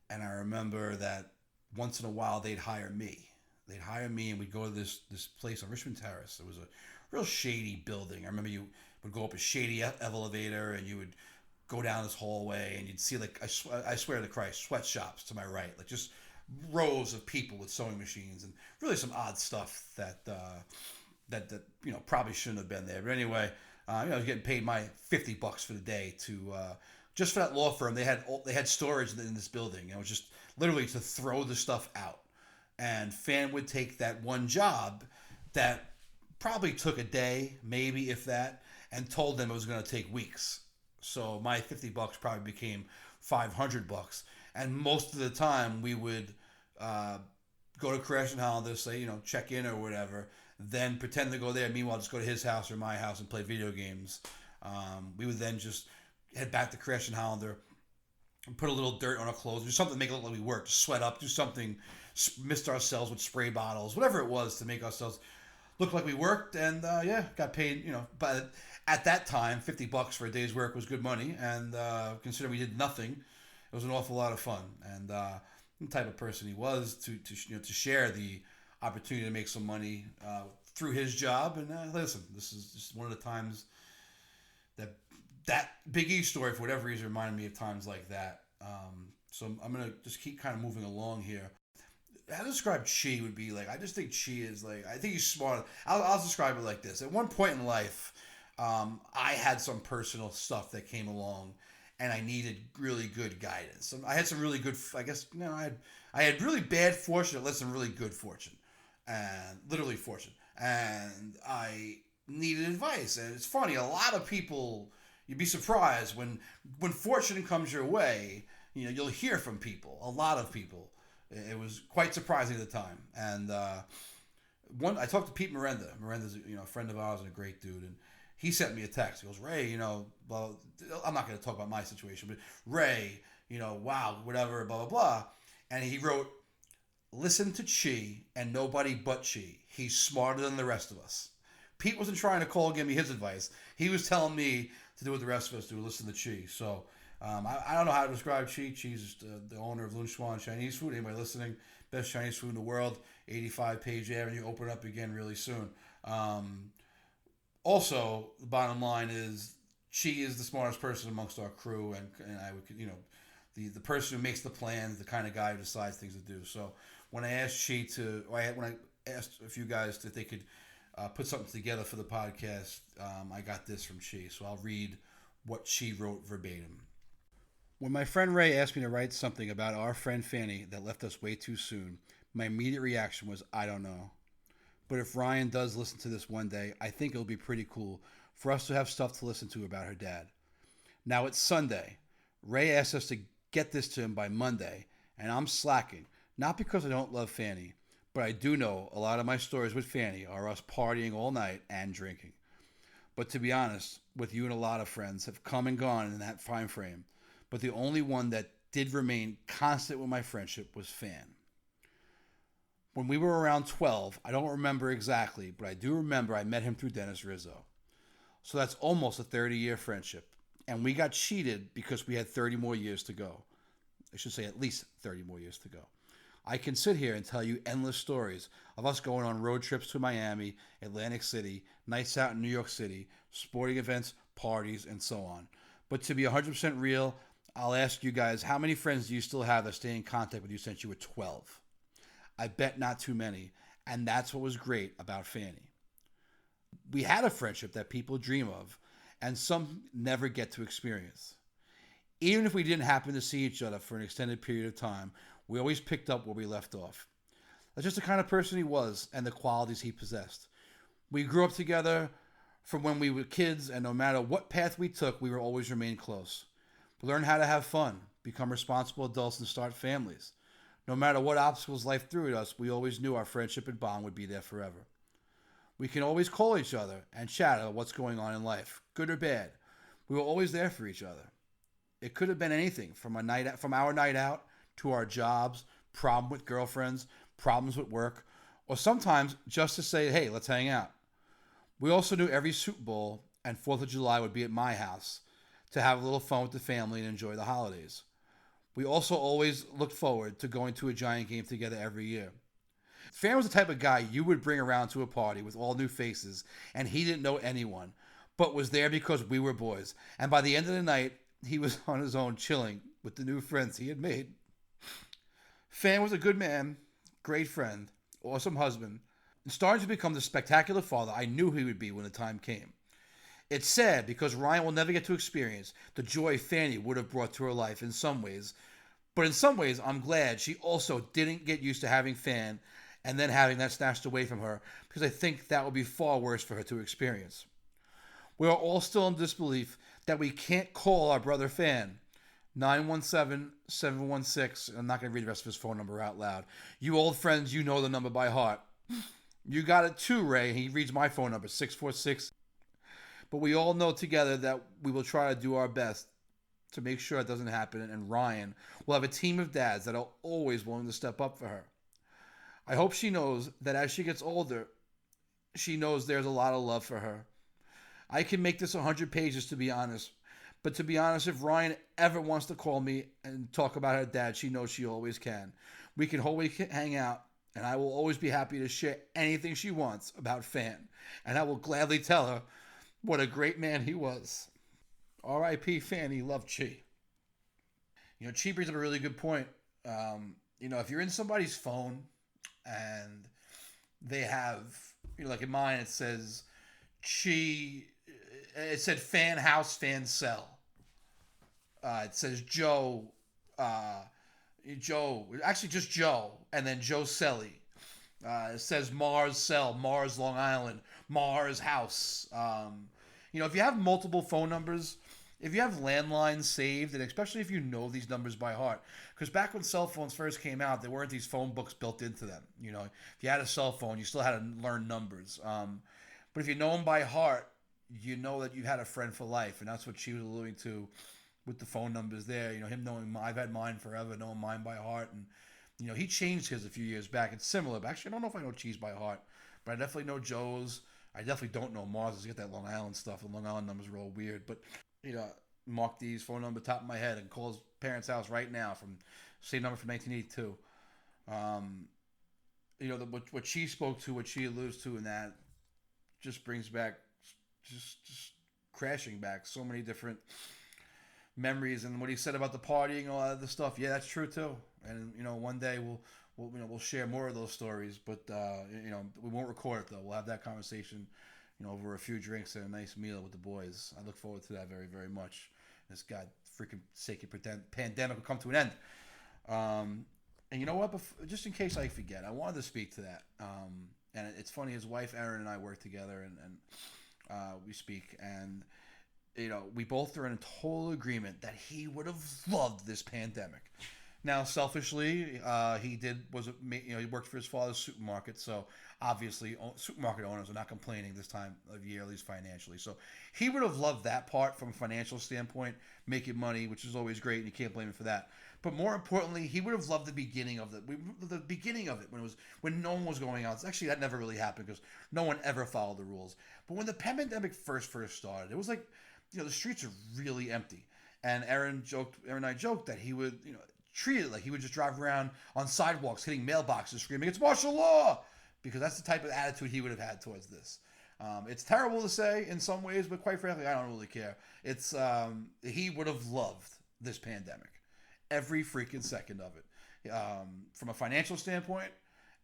And I remember that once in a while they'd hire me. And we'd go to this place on Richmond Terrace. It was a real shady building. I remember you would go up a shady elevator and you would go down this hallway and you'd see, like, I swear to Christ, sweatshops to my right, like just rows of people with sewing machines and really some odd stuff that probably shouldn't have been there. But anyway, I was getting paid my $50 for the day to just for that law firm. They had storage in this building. It was just literally to throw the stuff out. And Fan would take that one job that probably took a day, maybe if that, and told them it was going to take weeks. So my $50 probably became $500. And most of the time we would go to Crash and Hollander, say, check in or whatever, then pretend to go there. Meanwhile, just go to his house or my house and play video games. We would then just head back to Crash and Hollander and put a little dirt on our clothes, do something to make it look like we worked, sweat up, do something, mist ourselves with spray bottles, whatever it was to make ourselves look like we worked. And got paid, but at that time, $50 for a day's work was good money. And considering we did nothing, it was an awful lot of fun. And the type of person he was to share the opportunity to make some money through his job. And listen, this is just one of the times that Big E story, for whatever reason, reminded me of times like that. So I'm going to just keep kind of moving along here. how to describe Chi would be like, I just think Chi is like, I think he's smart. I'll describe it like this. At one point in life, I had some personal stuff that came along, and I needed really good guidance. I had some really good, I guess, no, I had really bad fortune that led some really good fortune, and literally fortune. And I needed advice. And it's funny, a lot of people, you'd be surprised when fortune comes your way, you know, you'll hear from people, a lot of people. It was quite surprising at the time. And I talked to Pete Miranda. Miranda's, you know, a friend of ours and a great dude. And he sent me a text. He goes, Ray, you know, well, I'm not going to talk about my situation, but Ray, you know, wow, whatever, blah, blah, blah. And he wrote, listen to Chi and nobody but Chi. He's smarter than the rest of us. Pete wasn't trying to call and give me his advice. He was telling me to do what the rest of us do, listen to Chi. So I don't know how to describe Chi. Chi's the owner of Lun Swan Chinese Food. Anybody listening? Best Chinese food in the world. 85 Page Avenue. Open up again really soon. Also, the bottom line is Chi is the smartest person amongst our crew, and I would, you know, the person who makes the plans, the kind of guy who decides things to do. So when I asked Chi when I asked a few guys if they could put something together for the podcast, I got this from Chi. So I'll read what Chi wrote verbatim. When my friend Ray asked me to write something about our friend Fanny that left us way too soon, my immediate reaction was, I don't know. But if Ryan does listen to this one day, I think it'll be pretty cool for us to have stuff to listen to about her dad. Now it's Sunday. Ray asked us to get this to him by Monday, and I'm slacking. Not because I don't love Fanny, but I do know a lot of my stories with Fanny are us partying all night and drinking. But to be honest, with you and a lot of friends have come and gone in that time frame, but the only one that did remain constant with my friendship was Fan. When we were around 12, I don't remember exactly, but I do remember I met him through Dennis Rizzo. So that's almost a 30-year friendship. And we got cheated because we had 30 more years to go. I should say at least 30 more years to go. I can sit here and tell you endless stories of us going on road trips to Miami, Atlantic City, nights out in New York City, sporting events, parties, and so on. But to be 100% real, I'll ask you guys, how many friends do you still have that stay in contact with you since you were 12? I bet not too many, and that's what was great about Fanny. We had a friendship that people dream of, and some never get to experience. Even if we didn't happen to see each other for an extended period of time, we always picked up where we left off. That's just the kind of person he was and the qualities he possessed. We grew up together from when we were kids, and no matter what path we took, we will always remain close. We learned how to have fun, become responsible adults, and start families. No matter what obstacles life threw at us, we always knew our friendship and bond would be there forever. We can always call each other and chat about what's going on in life, good or bad. We were always there for each other. It could have been anything from our night out to our jobs, problem with girlfriends, problems with work, or sometimes just to say, hey, let's hang out. We also knew every Super Bowl and 4th of July would be at my house to have a little fun with the family and enjoy the holidays. We also always looked forward to going to a Giant game together every year. Fan was the type of guy you would bring around to a party with all new faces, and he didn't know anyone, but was there because we were boys. And by the end of the night, he was on his own chilling with the new friends he had made. Fan was a good man, great friend, awesome husband, and starting to become the spectacular father I knew he would be when the time came. It's sad because Ryan will never get to experience the joy Fanny would have brought to her life in some ways, but in some ways I'm glad she also didn't get used to having Fan and then having that snatched away from her, because I think that would be far worse for her to experience. We are all still in disbelief that we can't call our brother Fan. 917-716. I'm not going to read the rest of his phone number out loud. You old friends, you know the number by heart. You got it too, Ray. He reads my phone number, 646. But we all know together that we will try to do our best to make sure it doesn't happen, and Ryan will have a team of dads that are always willing to step up for her. I hope she knows that as she gets older, she knows there's a lot of love for her. I can make this 100 pages, to be honest. But to be honest, if Ryan ever wants to call me and talk about her dad, she knows she always can. We can always hang out, and I will always be happy to share anything she wants about Fan. And I will gladly tell her what a great man he was. R.I.P. Fanny, love Chi. You know, Chi brings up a really good point. If you're in somebody's phone and they have, like in mine, it says it said fan house, fan cell. It says actually just Joe, and then Joe Selly. It says Mars Cell, Mars Long Island, Mars House. If you have multiple phone numbers, if you have landlines saved, and especially if you know these numbers by heart, because back when cell phones first came out, there weren't these phone books built into them. If you had a cell phone, you still had to learn numbers. But if you know them by heart, you know that you had a friend for life, and that's what she was alluding to with the phone numbers there. Him knowing I've had mine forever, knowing mine by heart, and he changed his a few years back. It's similar, but actually I don't know if I know Cheese by heart, but I definitely know Joe's. I definitely don't know Mars's. Get that Long Island stuff. The Long Island numbers are all weird, but Mark D's phone number top of my head and call his parents' house right now from same number from 1982. What she spoke to, what she alludes to, and that just brings back, just crashing back so many different memories. And what he said about the partying and all that other stuff, yeah, that's true too. And one day we'll share more of those stories, but we won't record it though. We'll have that conversation, over a few drinks and a nice meal with the boys. I look forward to that very, very much. This god freaking sake pandemic will come to an end. And you know what? Just in case I forget, I wanted to speak to that. And it's funny, his wife Erin and I work together, and we speak, and we both are in total agreement that he would have loved this pandemic. Now, selfishly, he worked for his father's supermarket, so obviously supermarket owners are not complaining this time of year, at least financially. So he would have loved that part from a financial standpoint, making money, which is always great, and you can't blame him for that. But more importantly, he would have loved the beginning of it when no one was going out. Actually, that never really happened because no one ever followed the rules. But when the pandemic first started, it was like, the streets are really empty. And Aaron and I joked that he would, treat it like he would just drive around on sidewalks hitting mailboxes screaming, "It's martial law!" Because that's the type of attitude he would have had towards this. It's terrible to say in some ways, but quite frankly, I don't really care. It's he would have loved this pandemic, every freaking second of it, from a financial standpoint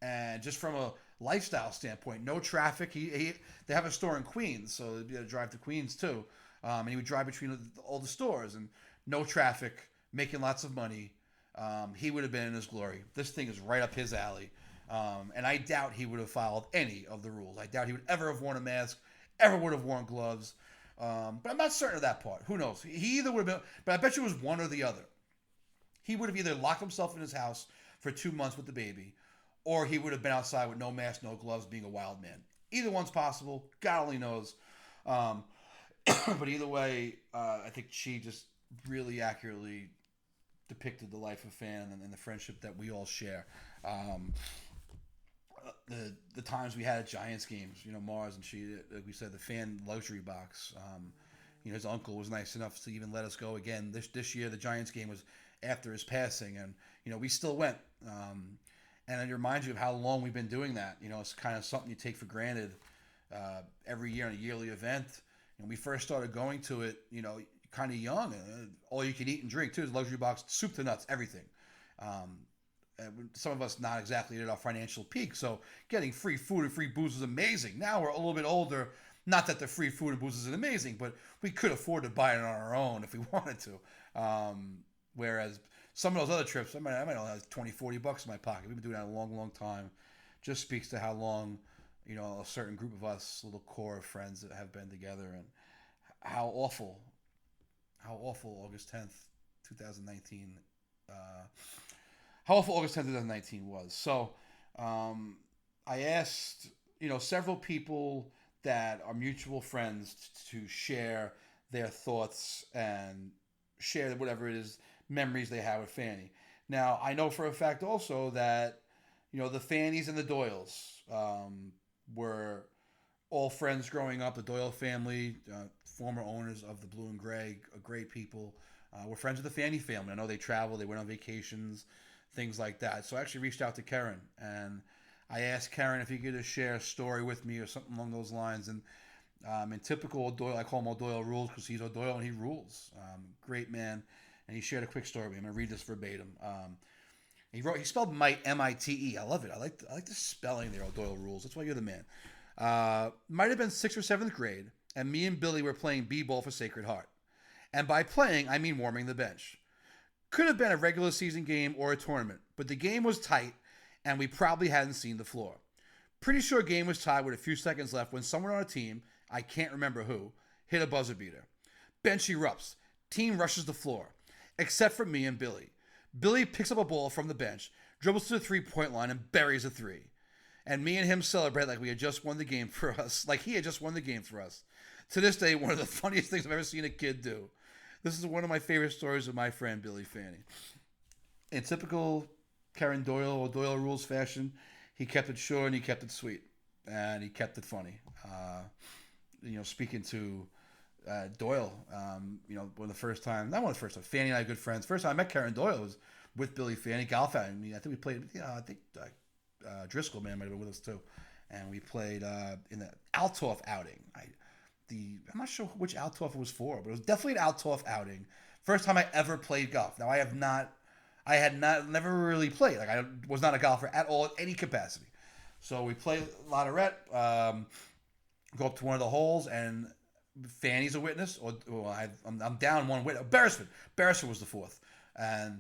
and just from a lifestyle standpoint. No traffic. They have a store in Queens, so he'd be able to drive to Queens too, and he would drive between all the stores, and no traffic, making lots of money. He would have been in his glory. This thing is right up his alley. And I doubt he would have followed any of the rules. I doubt he would ever have worn a mask, ever would have worn gloves. But I'm not certain of that part. Who knows? He either would have been, but I bet you it was one or the other. He would have either locked himself in his house for 2 months with the baby, or he would have been outside with no mask, no gloves, being a wild man. Either one's possible. God only knows. But either way, I think she just really accurately depicted the life of Fan and the friendship that we all share. The times we had at Giants games, Mars and she, like we said, the Fan luxury box. His uncle was nice enough to even let us go again. This year, the Giants game was after his passing, and we still went. And it reminds you of how long we've been doing that. It's kind of something you take for granted every year on a yearly event. When we first started going to it, kind of young, all you can eat and drink too. It's a luxury box, soup to nuts, everything. Some of us not exactly at our financial peak, so getting free food and free booze is amazing. Now we're a little bit older. Not that the free food and booze isn't amazing, but we could afford to buy it on our own if we wanted to. Whereas some of those other trips, I might only have $20-$40 in my pocket. We've been doing that a long, long time. Just speaks to how long, a certain group of us, little core of friends that have been together, and how awful August 10th, 2019, was. So I asked, several people that are mutual friends to share their thoughts and share whatever it is, memories they have with Fanny. Now, I know for a fact also that, the Fannys and the Doyles were all friends growing up. The Doyle family, former owners of the Blue and Gray, great people. We're friends with the Fanny family. I know they traveled, they went on vacations, things like that. So I actually reached out to Karen, and I asked Karen if he could just share a story with me or something along those lines. And in typical Doyle, I call him O'Doyle rules because he's O'Doyle and he rules. Great man. And he shared a quick story with me. I'm going to read this verbatim. He spelled Mite M-I-T-E. I love it. I like the spelling there on Doyle Rules. That's why you're the man. Might have been 6th or 7th grade, and me and Billy were playing b-ball for Sacred Heart. And by playing, I mean warming the bench. Could have been a regular season game or a tournament, but the game was tight, and we probably hadn't seen the floor. Pretty sure game was tied with a few seconds left when someone on our team, I can't remember who, hit a buzzer beater. Bench erupts. Team rushes the floor, except for me and Billy. Billy picks up a ball from the bench, dribbles to the three-point line, and buries a three. And me and him celebrate like we had just won the game for us, like he had just won the game for us. To this day, one of the funniest things I've ever seen a kid do. This is one of my favorite stories of my friend Billy Fani. In typical Karen Doyle or Doyle Rules fashion, he kept it short and he kept it sweet. And he kept it funny. Speaking to Doyle, one of the first time, not one of the first time, Fanny and I are good friends. First time I met Karen Doyle was with Billy Fani, golf outing. I think we played, Driscoll man might have been with us too. And we played in the Althoff outing. I'm not sure which Althoff it was for, but it was definitely an Althoff outing. First time I ever played golf. Now I had never really played. Like I was not a golfer at all in any capacity. So we played Lotterette, go up to one of the holes, and Fanny's a witness, I'm down one witness. Beresford was the fourth, and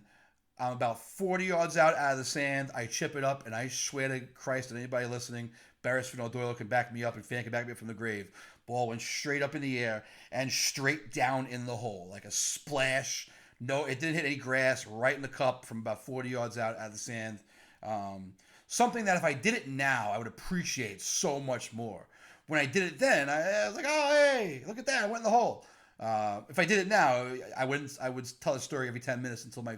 I'm about 40 yards out of the sand. I chip it up, and I swear to Christ and anybody listening, Beresford or Doyle can back me up, and Fan can back me up from the grave. Ball went straight up in the air and straight down in the hole, like a splash. No, it didn't hit any grass, right in the cup from about 40 yards out of the sand. Something that if I did it now, I would appreciate so much more. When I did it then, I was like, oh, hey, look at that. I went in the hole. If I did it now, I would tell a story every 10 minutes until my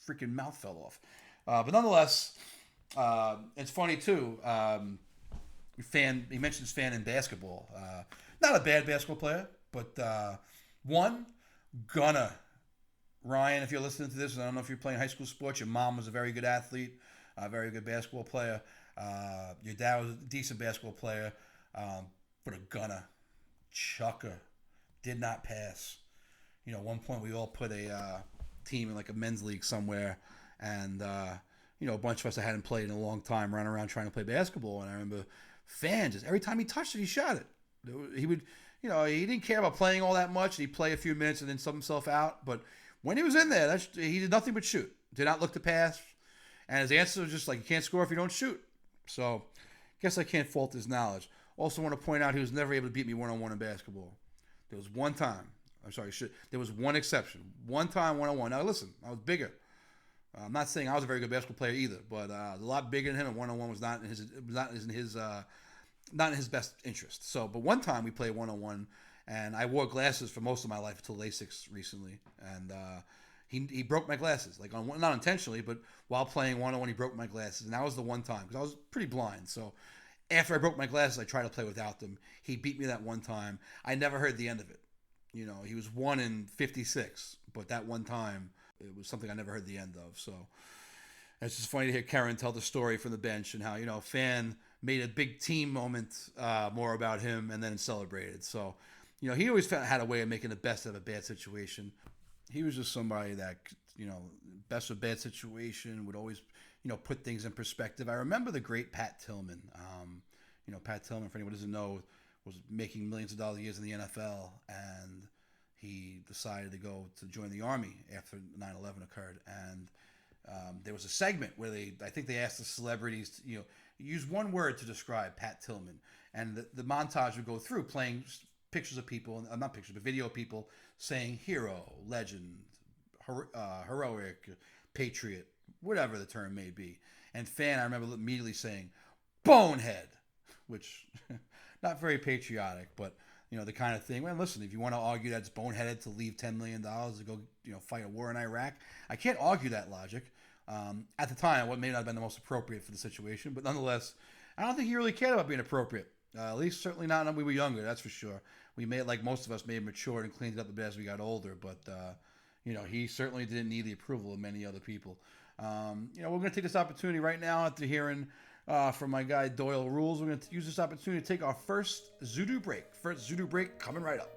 freaking mouth fell off. But nonetheless, it's funny, too. He mentions Fan in basketball. Not a bad basketball player, but Gunna. Ryan, if you're listening to this, and I don't know if you're playing high school sports, your mom was a very good athlete, a very good basketball player. Your dad was a decent basketball player. But a Gunna, chucker, did not pass. At one point we all put a team in like a men's league somewhere, and a bunch of us that hadn't played in a long time running around trying to play basketball. And I remember Fan just every time he touched it, he shot it. He would, he didn't care about playing all that much. He'd play a few minutes and then sub himself out. But when he was in there, he did nothing but shoot. Did not look to pass. And his answer was just like, you can't score if you don't shoot. So I guess I can't fault his knowledge. Also want to point out he was never able to beat me one-on-one in basketball. There was one time. There was one exception. One time one-on-one. Now listen, I was bigger. I'm not saying I was a very good basketball player either, but a lot bigger than him, and one-on-one was not in his best interest. So, but one time we played one-on-one, and I wore glasses for most of my life until LASIK recently, and he broke my glasses, like not intentionally, but while playing one-on-one, he broke my glasses, and that was the one time because I was pretty blind. So after I broke my glasses, I tried to play without them. He beat me that one time. I never heard the end of it. He was 1 in 56, but that one time, it was something I never heard the end of. So it's just funny to hear Karen tell the story from the bench and how, Fan made a big team moment more about him and then celebrated. So, he always had a way of making the best of a bad situation. He was just somebody that, best of a bad situation, would always, put things in perspective. I remember the great Pat Tillman. Pat Tillman, for anyone who doesn't know, was making millions of dollars a year in the NFL, and he decided to go to join the Army after 9/11 occurred. And there was a segment where I think they asked the celebrities to, use one word to describe Pat Tillman. And the montage would go through playing pictures of people, not pictures, but video of people saying hero, legend, heroic, patriot, whatever the term may be. And Fan, I remember immediately saying, bonehead, which not very patriotic, but the kind of thing. Well, listen, if you want to argue that it's boneheaded to leave $10 million to go, fight a war in Iraq, I can't argue that logic. At the time, what may not have been the most appropriate for the situation, but nonetheless, I don't think he really cared about being appropriate. At least certainly not when we were younger, that's for sure. We made, like most of us, may have matured and cleaned it up a bit as we got older, but he certainly didn't need the approval of many other people. We're going to take this opportunity right now after hearing from my guy Doyle Rules. We're going to use this opportunity to take our first Zudu break. First Zudu break coming right up.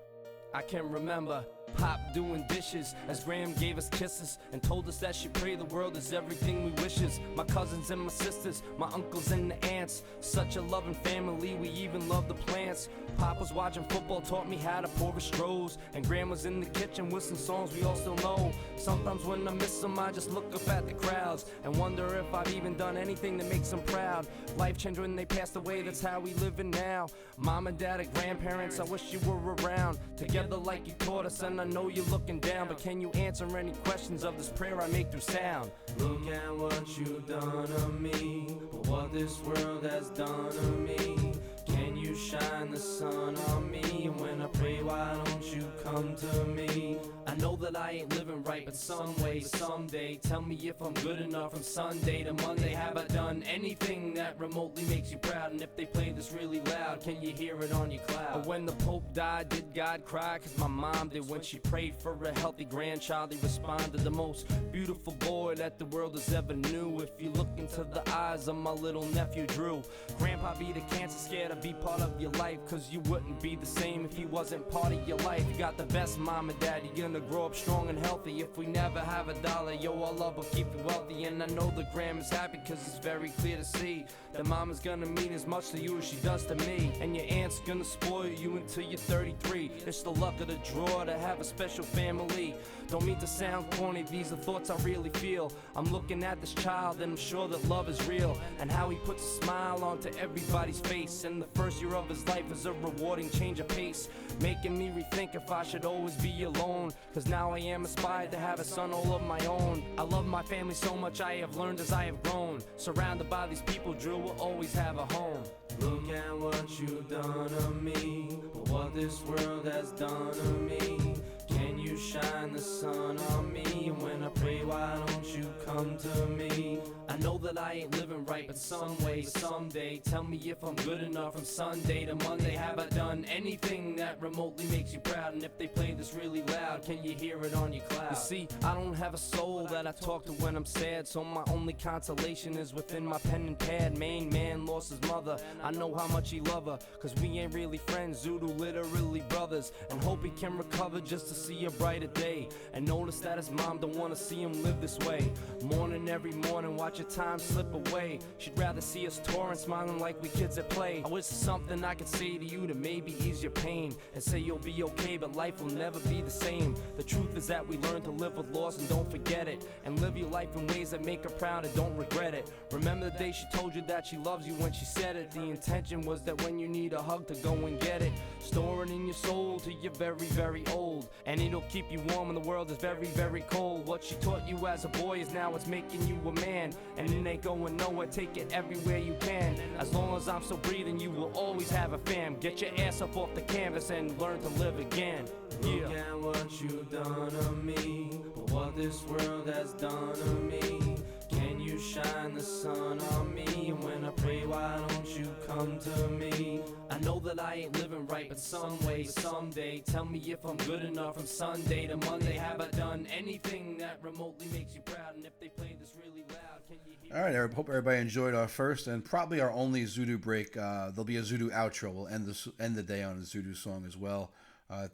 I can remember Pop doing dishes as Graham gave us kisses and told us that she prayed the world is everything we wishes. My cousins and my sisters, my uncles and the aunts, such a loving family, we even love the plants. Pop was watching football, taught me how to pour a strohs, and Graham was in the kitchen with some songs we all still know. Sometimes when I miss them, I just look up at the crowds and wonder if I've even done anything that makes them proud. Life changed when they passed away, that's how we living now. Mom and dad and grandparents, I wish you were around, together like you taught us, and I know you're looking down, but can you answer any questions of this prayer I make through sound? Look at what you've done to me, but what this world has done to me. Can you shine the sun on me? And when I pray, why don't you come to me? I know that I ain't living right, but some way, someday, tell me if I'm good enough from Sunday to Monday. Have I done anything that remotely makes you proud? And if they play this really loud, can you hear it on your cloud? Or when the Pope died, did God cry? Cause my mom did. When she prayed for a healthy grandchild, he responded, the most beautiful boy that the world has ever knew. If you look into the eyes of my little nephew Drew, Grandpa beat the cancer, scared to be part of your life, cause you wouldn't be the same if he wasn't part of your life. You got the best mom and dad, you're gonna grow up strong and healthy. If we never have a dollar, yo, our love will keep you wealthy. And I know the Graham is happy cause it's very clear to see that mama's gonna mean as much to you as she does to me. And your aunt's gonna spoil you until you're 33. It's the luck of the draw to have a special family. Don't mean to sound corny, these are thoughts I really feel. I'm looking at this child and I'm sure that love is real, and how he puts a smile onto everybody's face. And the first year of his life is a rewarding change of pace, making me rethink if I should always be alone, cause now I am inspired to have a son all of my own. I love my family so much, I have learned as I have grown. Surrounded by these people, Drew will always have a home. Look at what you've done to me, but what this world has done to me. Can you shine the sun on me? And when I pray, why don't you come to me? I know that I ain't living right, but some way, someday, tell me if I'm good enough from Sunday to Monday. Have I done anything that remotely makes you proud? And if they play this really loud, can you hear it on your cloud? You see, I don't have a soul that I talk to when I'm sad, so my only consolation is within my pen and pad. Main man lost his mother, I know how much he love her, cause we ain't really friends, Zulu literally brothers. And hope he can recover just to see a brighter day, and notice that his mom don't wanna see him live this way. Morning every morning, watch your time slip away. She'd rather see us touring, smiling like we kids at play. I wish something I could say to you to maybe ease your pain, and say you'll be okay, but life will never be the same. The truth is that we learn to live with loss and don't forget it, and live your life in ways that make her proud and don't regret it. Remember the day she told you that she loves you when she said it. The intention was that when you need a hug to go and get it. Store it in your soul till you're very, very old, and it'll keep you warm when the world is very, very cold. What she taught you as a boy is now what's making you a man, and it ain't going nowhere, take it everywhere you can. As long as I'm still breathing, you will always have a fam. Get your ass up off the canvas and learn to live again. Look at what you've done to me, but what this world has done to me. Can you shine the sun on me? And when I pray, why don't you come to me? I know that I ain't living right, but some way, someday, tell me if I'm good enough from Sunday to Monday. Have I done anything that remotely makes you proud? And if they play this really loud, can you hear? All right, I hope everybody enjoyed our first and probably our only Zudu break. There'll be a Zudu outro. We'll end the day on a Zudu song as well.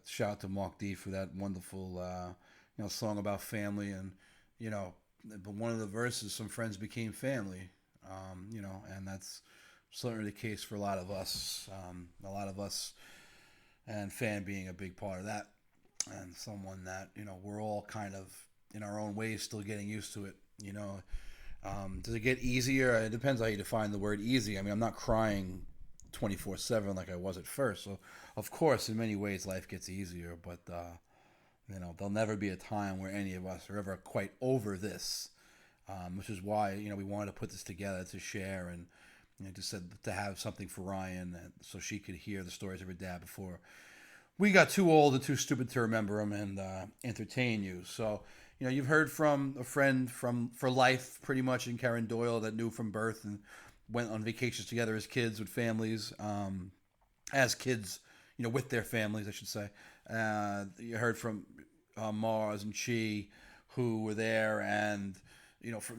Shout out to Mark D for that wonderful song about family, and but one of the verses, some friends became family, and that's certainly the case for a lot of us, and fan being a big part of that, and someone that, we're all kind of in our own ways still getting used to it, Does it get easier? It depends how you define the word easy. I mean, I'm not crying 24/7 like I was at first, so of course in many ways life gets easier, but there'll never be a time where any of us are ever quite over this, which is why we wanted to put this together to share, and to have something for Ryan, so she could hear the stories of her dad before we got too old and too stupid to remember them, and entertain you. So you've heard from a friend for life pretty much in Karen Doyle that knew from birth and went on vacations together as kids with families, with their families, I should say. You heard from Mars and Chi, who were there, and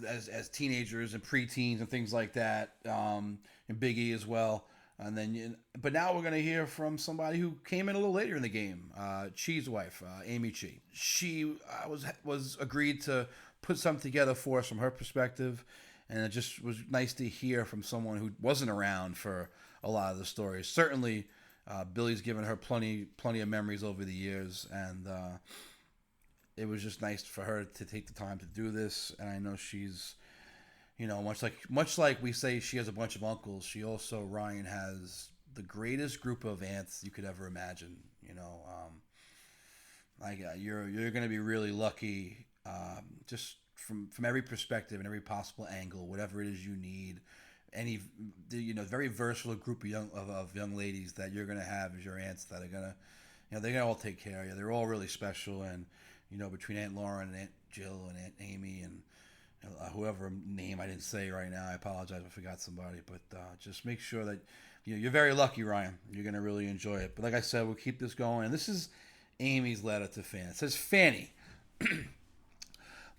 as teenagers and preteens and things like that, and Biggie as well. And then, but now we're going to hear from somebody who came in a little later in the game, Chi's wife, Amy Chi. She was agreed to put something together for us from her perspective, and it just was nice to hear from someone who wasn't around for a lot of the stories. Certainly, Billy's given her plenty of memories over the years, and it was just nice for her to take the time to do this. And I know she's, much like we say she has a bunch of uncles, she also, Ryan, has the greatest group of aunts you could ever imagine. You're going to be really lucky, just from every perspective and every possible angle, whatever it is you need. Very versatile group of young ladies that you're going to have as your aunts that are going to, they're going to all take care of you. They're all really special, and between Aunt Lauren and Aunt Jill and Aunt Amy and whoever name I didn't say right now, I apologize if I forgot somebody, but just make sure that you're very lucky, Ryan. You're going to really enjoy it. But like I said, we'll keep this going. And this is Amy's letter to Fanny. It says, Fanny,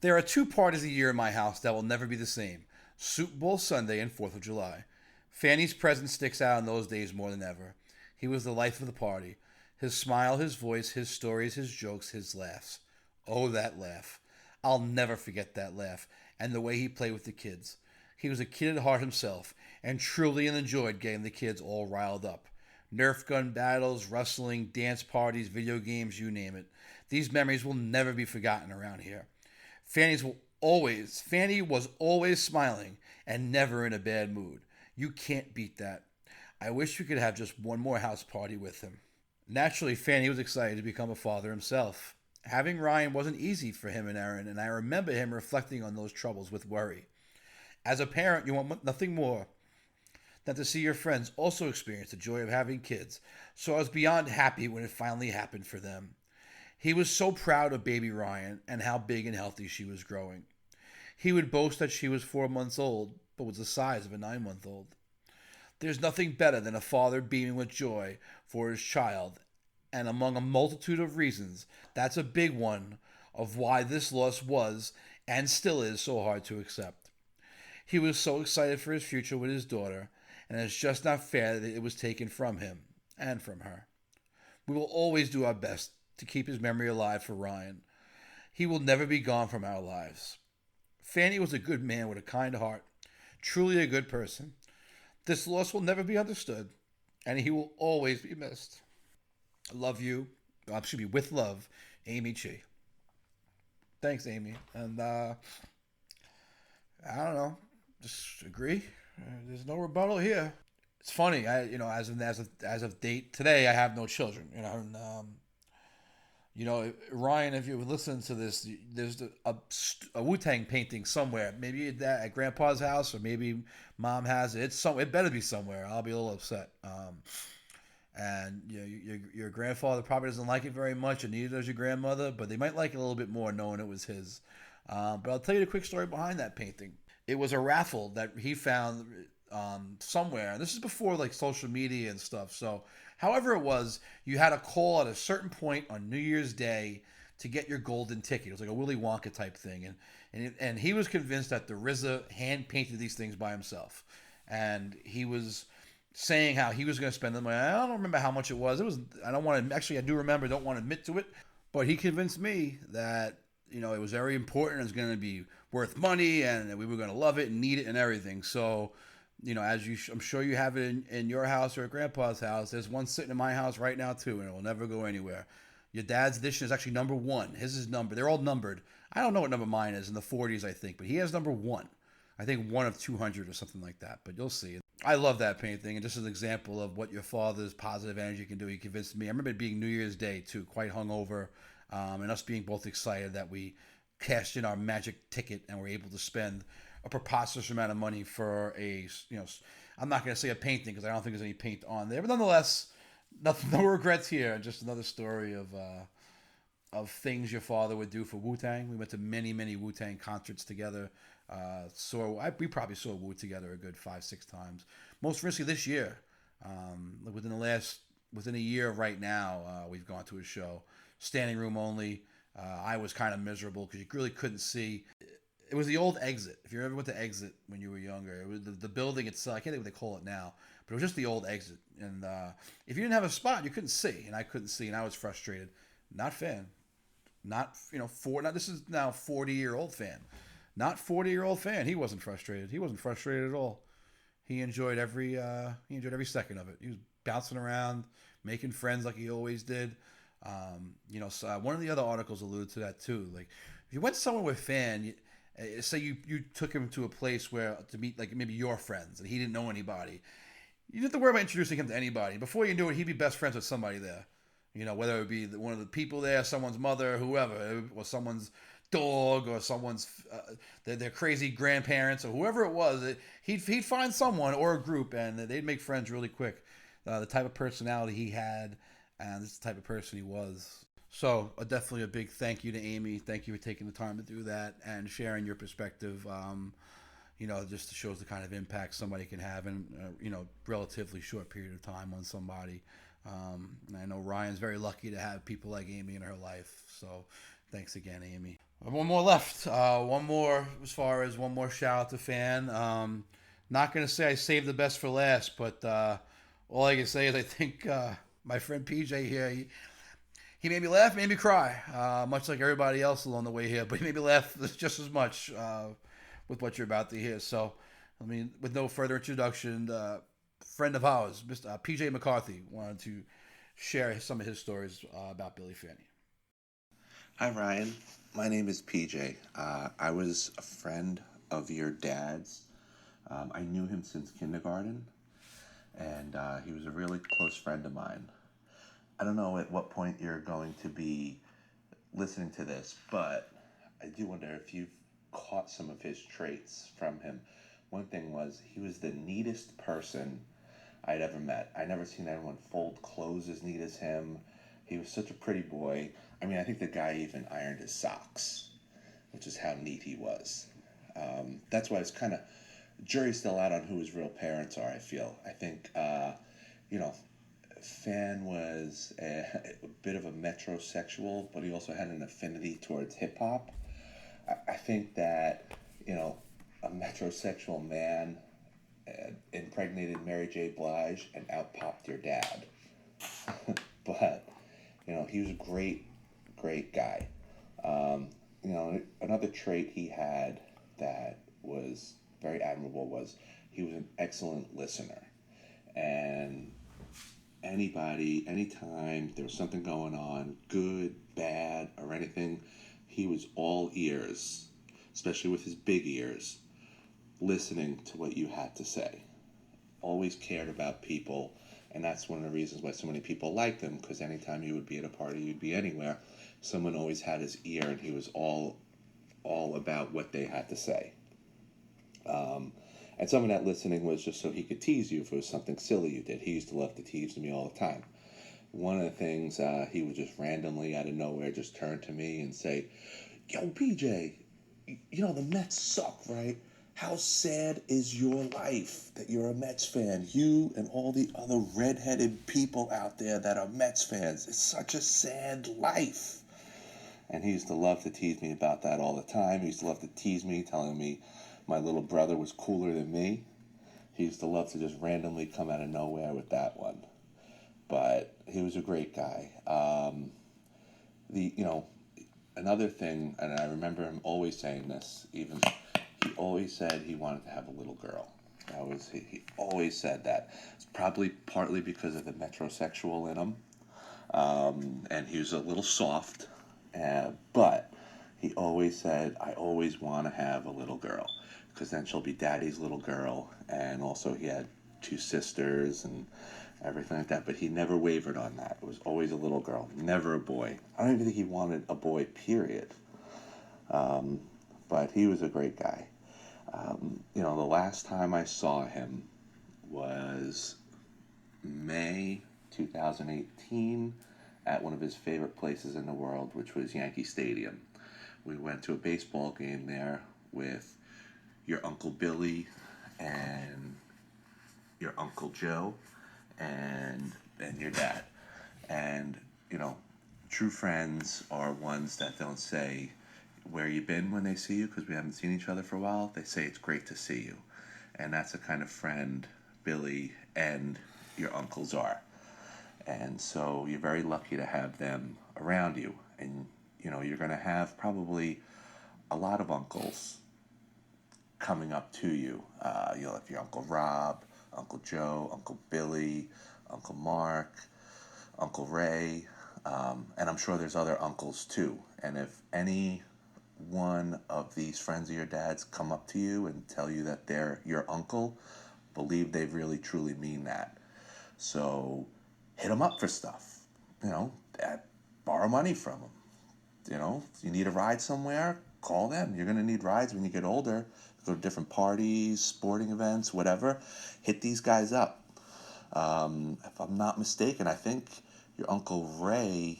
there are 2 parties a year in my house that will never be the same. Super Bowl Sunday and 4th of July. Fanny's presence sticks out on those days more than ever. He was the life of the party. His smile, his voice, his stories, his jokes, his laughs. Oh, that laugh. I'll never forget that laugh and the way he played with the kids. He was a kid at heart himself and truly enjoyed getting the kids all riled up. Nerf gun battles, wrestling, dance parties, video games, you name it. These memories will never be forgotten around here. Fanny was always smiling and never in a bad mood. You can't beat that. I wish we could have just one more house party with him. Naturally, Fanny was excited to become a father himself. Having Ryan wasn't easy for him and Erin, and I remember him reflecting on those troubles with worry. As a parent, you want nothing more than to see your friends also experience the joy of having kids, so I was beyond happy when it finally happened for them. He was so proud of baby Ryan and how big and healthy she was growing. He would boast that she was 4 months old, but was the size of a 9-month-old. There's nothing better than a father beaming with joy for his child, and among a multitude of reasons, that's a big one of why this loss was and still is so hard to accept. He was so excited for his future with his daughter, and it's just not fair that it was taken from him and from her. We will always do our best to keep his memory alive for Ryan. He will never be gone from our lives. Fanny was a good man with a kind heart, truly a good person. This loss will never be understood, and he will always be missed. I love you. With love, Amy Chi. Thanks, Amy. And I don't know, just agree. There's no rebuttal here. It's funny. As of date today, I have no children. Ryan, if you listen to this, there's a Wu-Tang painting somewhere. Maybe at Grandpa's house, or maybe Mom has it. It better be somewhere. I'll be a little upset. And your grandfather probably doesn't like it very much, and neither does your grandmother, but they might like it a little bit more knowing it was his. But I'll tell you the quick story behind that painting. It was a raffle that he found somewhere. This is before like social media and stuff. So however it was, you had a call at a certain point on New Year's Day to get your golden ticket. It was like a Willy Wonka type thing. And he was convinced that the RZA hand painted these things by himself. And he was saying how he was going to spend the money. I don't remember how much it was. I do remember, don't want to admit to it, but he convinced me that, it was very important. It was going to be worth money, and we were going to love it and need it and everything. So, I'm sure you have it in your house or at Grandpa's house. There's one sitting in my house right now too, and it will never go anywhere. Your dad's edition is actually number 1. His is numbered. They're all numbered. I don't know what number mine is, in the 40s, I think, but he has number 1. I think 1 of 200 or something like that, but you'll see. I love that painting, and just as an example of what your father's positive energy can do, he convinced me. I remember it being New Year's Day, too, quite hungover, and us being both excited that we cashed in our magic ticket and were able to spend a preposterous amount of money for I'm not going to say a painting because I don't think there's any paint on there, but nonetheless, no regrets here. Just another story of things your father would do for Wu-Tang. We went to many, many Wu-Tang concerts together. We probably saw Wu together a good 5-6 times. Most recently this year, within a year right now, we've gone to a show, standing room only. I was kind of miserable because you really couldn't see. It was the old Exit. If you ever went to Exit when you were younger, it was the building itself. I can't think what they call it now, but it was just the old exit. And if you didn't have a spot, you couldn't see, and I couldn't see, and I was frustrated. Not fan, not this is now 40-year-old fan, not 40-year-old fan. He wasn't frustrated. He wasn't frustrated at all. He enjoyed every second of it. He was bouncing around, making friends like he always did. So one of the other articles alluded to that too. Like, if you went somewhere with fan, say you took him to a place where to meet like maybe your friends, and he didn't know anybody. You didn't have to worry about introducing him to anybody. Before you knew it, he'd be best friends with somebody there. Whether it be one of the people there, someone's mother, whoever, or someone's dog, or someone's their crazy grandparents, or whoever it was. He'd find someone or a group, and they'd make friends really quick. The type of personality he had, and this is the type of person he was. So definitely a big thank you to Amy. Thank you for taking the time to do that and sharing your perspective. Just shows the kind of impact somebody can have in relatively short period of time on somebody. I know Ryan's very lucky to have people like Amy in her life. So thanks again, Amy. One more left. One more shout out to fan. Not going to say I saved the best for last, but all I can say is I think my friend PJ here, he made me laugh, made me cry, much like everybody else along the way here, but he made me laugh just as much with what you're about to hear. So, with no further introduction, friend of ours, Mr. PJ McCarthy, wanted to share some of his stories about Billy Fani. Hi, Ryan. My name is PJ. I was a friend of your dad's. I knew him since kindergarten, and he was a really close friend of mine. I don't know at what point you're going to be listening to this, but I do wonder if you've caught some of his traits from him. One thing was, he was the neatest person I'd ever met. I never seen anyone fold clothes as neat as him. He was such a pretty boy. I think the guy even ironed his socks, which is how neat he was. That's why it's kind of, jury's still out on who his real parents are, I feel. I think, Fan was a bit of a metrosexual, but he also had an affinity towards hip-hop. I think that, a metrosexual man impregnated Mary J. Blige and outpopped your dad. But, he was a great, great guy. Another trait he had that was very admirable was he was an excellent listener. And anytime there was something going on, good, bad, or anything, he was all ears, especially with his big ears, listening to what you had to say. Always cared about people, and that's one of the reasons why so many people liked him, because anytime he would be at a party, you'd be anywhere, someone always had his ear, and he was all about what they had to say. And some of that listening was just so he could tease you if it was something silly you did. He used to love to tease me all the time. One of the things, he would just randomly out of nowhere just turn to me and say, "Yo, PJ, the Mets suck, right? How sad is your life that you're a Mets fan? You and all the other redheaded people out there that are Mets fans. It's such a sad life." And he used to love to tease me about that all the time. He used to love to tease me, telling me my little brother was cooler than me. He used to love to just randomly come out of nowhere with that one. But he was a great guy. Another thing, and I remember him always saying this, he always said he wanted to have a little girl. He always said that. It's probably partly because of the metrosexual in him. And he was a little soft, but he always said, "I always want to have a little girl, because then she'll be daddy's little girl." And also he had 2 sisters and everything like that, but he never wavered on that. It was always a little girl, never a boy. I don't even think he wanted a boy, period. But he was a great guy. The last time I saw him was May 2018 at one of his favorite places in the world, which was Yankee Stadium. We went to a baseball game there with your Uncle Billy and your Uncle Joe and your dad. And, true friends are ones that don't say, "Where you been?" when they see you, because we haven't seen each other for a while. They say, "It's great to see you." And that's the kind of friend Billy, and your uncles are. And so you're very lucky to have them around you. And, you're going to have probably a lot of uncles coming up to you. You'll have your Uncle Rob, Uncle Joe, Uncle Billy, Uncle Mark, Uncle Ray, and I'm sure there's other uncles too. And if any one of these friends of your dad's come up to you and tell you that they're your uncle, believe they really truly mean that. So hit them up for stuff. Borrow money from them. You need a ride somewhere, call them. You're going to need rides when you get older. Go to different parties, sporting events, whatever. Hit these guys up. If I'm not mistaken, I think your Uncle Ray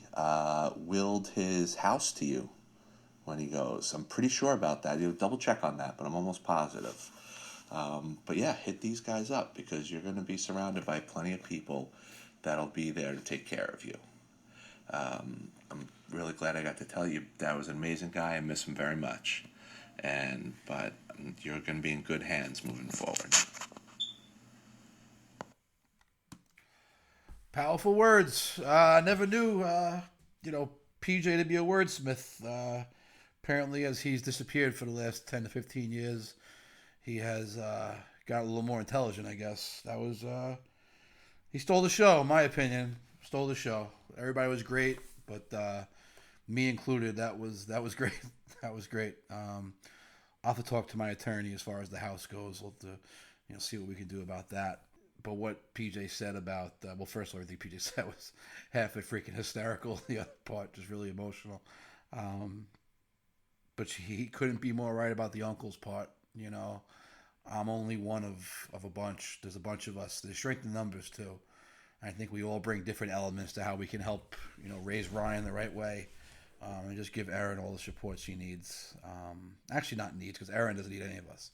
willed his house to you when he goes. I'm pretty sure about that. You'll double check on that, but I'm almost positive. But yeah, hit these guys up because you're going to be surrounded by plenty of people that'll be there to take care of you. I'm really glad I got to tell you Dad was an amazing guy. I miss him very much. But you're going to be in good hands moving forward. Powerful words. I never knew, PJ to be a wordsmith. Apparently, as he's disappeared for the last 10 to 15 years, he has got a little more intelligent, I guess. That was, he stole the show, in my opinion. Stole the show. Everybody was great, but me included, that was great. That was great. I'll have to talk to my attorney as far as the house goes. We'll have to, see what we can do about that. But what PJ said about, first of all, everything PJ said was half it freaking hysterical. The other part just really emotional. But he couldn't be more right about the uncles part. I'm only one of a bunch. There's a bunch of us. There's strength in numbers too. I think we all bring different elements to how we can help, raise Ryan the right way. And just give Aaron all the support she needs. Actually, not needs, because Aaron doesn't need any of us.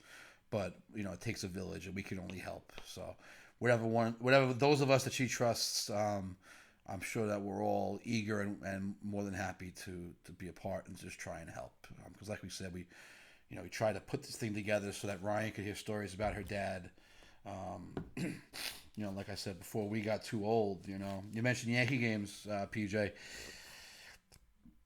But it takes a village, and we can only help. So, whatever those of us that she trusts, I'm sure that we're all eager and more than happy to be a part and just try and help. Because, like we said, we try to put this thing together so that Ryan could hear stories about her dad. Like I said before, we got too old. You mentioned Yankee games, PJ.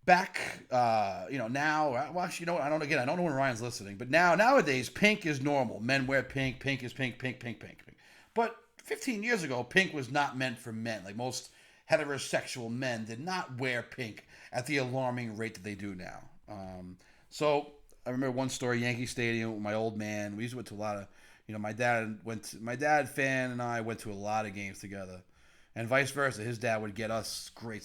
Back, now, well, actually, I don't know when Ryan's listening, but nowadays, pink is normal. Men wear pink. Pink is pink. But 15 years ago, pink was not meant for men. Like most heterosexual men did not wear pink at the alarming rate that they do now. So I remember one story, Yankee Stadium, with my old man. We used to went to a lot of, my dad fan and I went to a lot of games together. And vice versa, his dad would get us great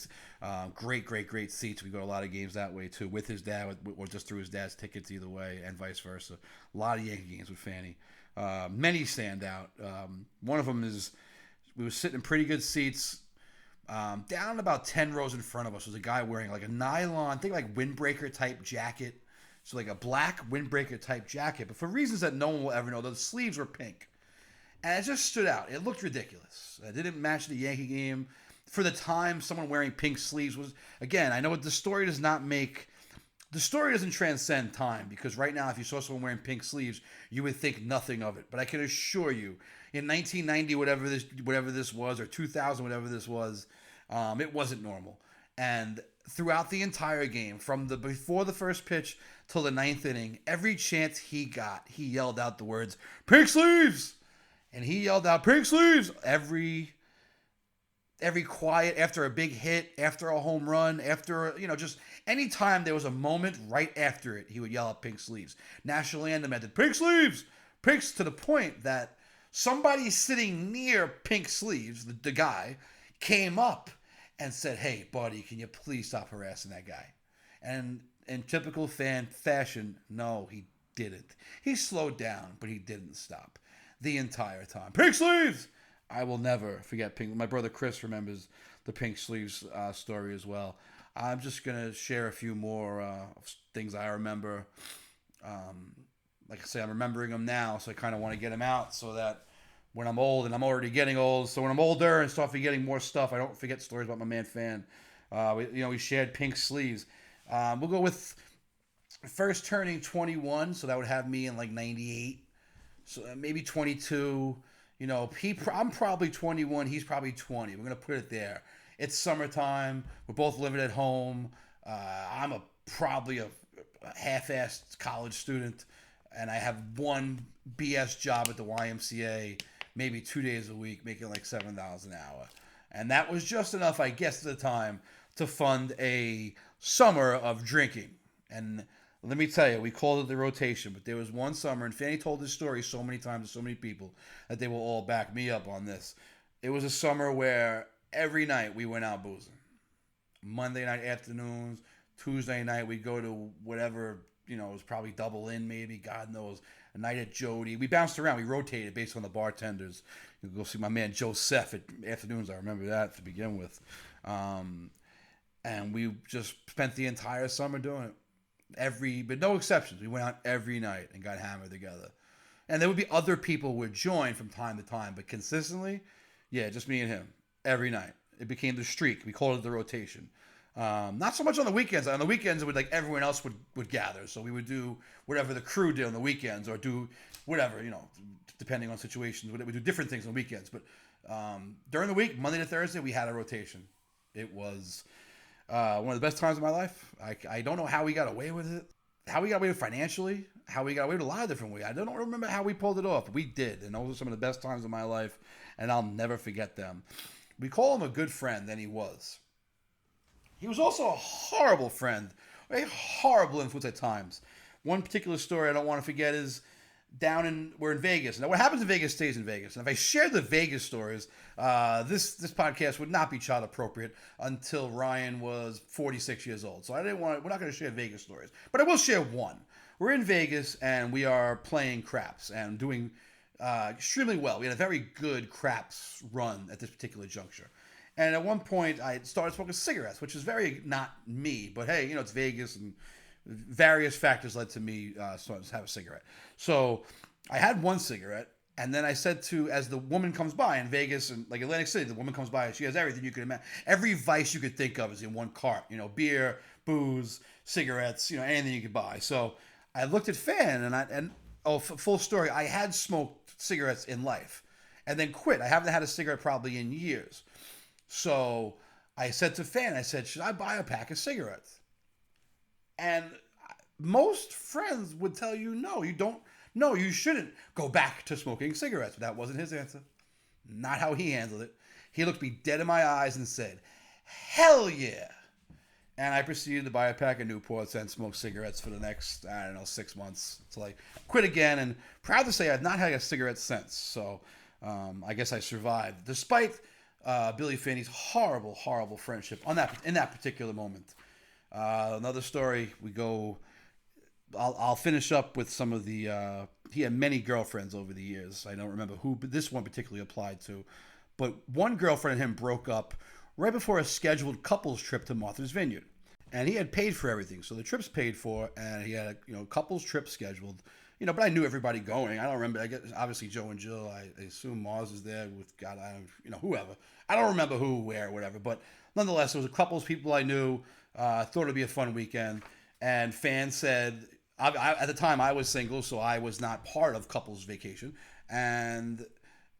seats. We go to a lot of games that way too, with his dad, or just through his dad's tickets, either way, and vice versa. A lot of Yankee games with Fanny. Many stand out. One of them is we were sitting in pretty good seats. Down about 10 rows in front of us was a guy wearing like a nylon, I think like windbreaker type jacket. So like a black windbreaker type jacket, but for reasons that no one will ever know, the sleeves were pink. And it just stood out. It looked ridiculous. It didn't match the Yankee game. For the time, someone wearing pink sleeves was, again, I know the story doesn't transcend time, because right now, if you saw someone wearing pink sleeves, you would think nothing of it. But I can assure you, in 1990, whatever this was, or 2000, whatever this was, it wasn't normal. And throughout the entire game, from before the first pitch till the ninth inning, every chance he got, he yelled out the words, "Pink sleeves!" And he yelled out, "Pink sleeves!" Every quiet, after a big hit, after a home run, after, just any time there was a moment right after it, he would yell out "Pink sleeves." National anthem ended, "Pink sleeves!" Pinks, to the point that somebody sitting near Pink Sleeves, the guy, came up and said, "Hey, buddy, can you please stop harassing that guy?" And in typical fan fashion, no, he didn't. He slowed down, but he didn't stop the entire time. "Pink sleeves!" I will never forget pink. My brother Chris remembers the Pink Sleeves story as well. I'm just going to share a few more things I remember. Like I say, I'm remembering them now, so I kind of want to get them out so that when I'm old, and I'm already getting old, so when I'm older and start forgetting more stuff, I don't forget stories about my man Fan. We shared Pink Sleeves. We'll go with first turning 21, so that would have me in like 98. So maybe 22, I'm probably 21. He's probably 20. We're gonna put it there. It's summertime. We're both living at home. I'm probably a half-assed college student, and I have one BS job at the YMCA, maybe 2 days a week, making like $7 an hour, and that was just enough, I guess, at the time to fund a summer of drinking. And let me tell you, we called it the rotation, but there was one summer, and Fanny told this story so many times to so many people that they will all back me up on this. It was a summer where every night we went out boozing. Monday night afternoons, Tuesday night we'd go to whatever, it was probably Double Inn maybe, God knows, a night at Jody. We bounced around, we rotated based on the bartenders. You go see my man Joseph at afternoons, I remember that to begin with. And we just spent the entire summer doing it. But no exceptions. We went out every night and got hammered together. And there would be other people who would join from time to time, but consistently, just me and him every night. It became the streak. We called it the rotation. Not so much on the weekends. On the weekends, it would everyone else would gather. So we would do whatever the crew did on the weekends, or do whatever, depending on situations. We do different things on the weekends. But during the week, Monday to Thursday, we had a rotation. It was one of the best times of my life. I don't know how we got away with it, how we got away with it financially, how we got away with a lot of different ways. I don't remember how we pulled it off, but we did. And those are some of the best times of my life, and I'll never forget them. We call him a good friend, and he was. He was also a horrible friend, a horrible influence at times. One particular story I don't want to forget is we're in Vegas. Now, what happens in Vegas stays in Vegas. And if I shared the Vegas stories, this podcast would not be child appropriate until Ryan was 46 years old. So we're not going to share Vegas stories, but I will share one. We're in Vegas and we are playing craps and doing extremely well. We had a very good craps run at this particular juncture. And at one point I started smoking cigarettes, which is very not me, but hey, it's Vegas, and various factors led to me starting to have a cigarette. So I had one cigarette, and then I said as the woman comes by in Vegas and like Atlantic City, the woman comes by and she has everything you could imagine. Every vice you could think of is in one cart. Beer, booze, cigarettes, anything you could buy. So I looked at Fan full story, I had smoked cigarettes in life and then quit. I haven't had a cigarette probably in years. So I said to Fan, I said, should I buy a pack of cigarettes? And most friends would tell you, no, you don't. No, you shouldn't go back to smoking cigarettes. But that wasn't his answer. Not how he handled it. He looked me dead in my eyes and said, hell yeah. And I proceeded to buy a pack of Newports and smoke cigarettes for the next, 6 months. Until I quit again. And proud to say I've not had a cigarette since. So I guess I survived. Despite Billy Fani's horrible, horrible friendship in that particular moment. Another story, I'll finish up with some of the, he had many girlfriends over the years. I don't remember who this one particularly applied to, but one girlfriend and him broke up right before a scheduled couples trip to Martha's Vineyard. And he had paid for everything. So the trip's paid for, and he had a couples trip scheduled, but I knew everybody going. I don't remember, I guess, obviously Joe and Jill, I assume Mars is there with God, whoever. I don't remember who, where, whatever, but nonetheless, there was a couples people I knew. Thought it'd be a fun weekend, and Fan said, at the time I was single, so I was not part of couples vacation, and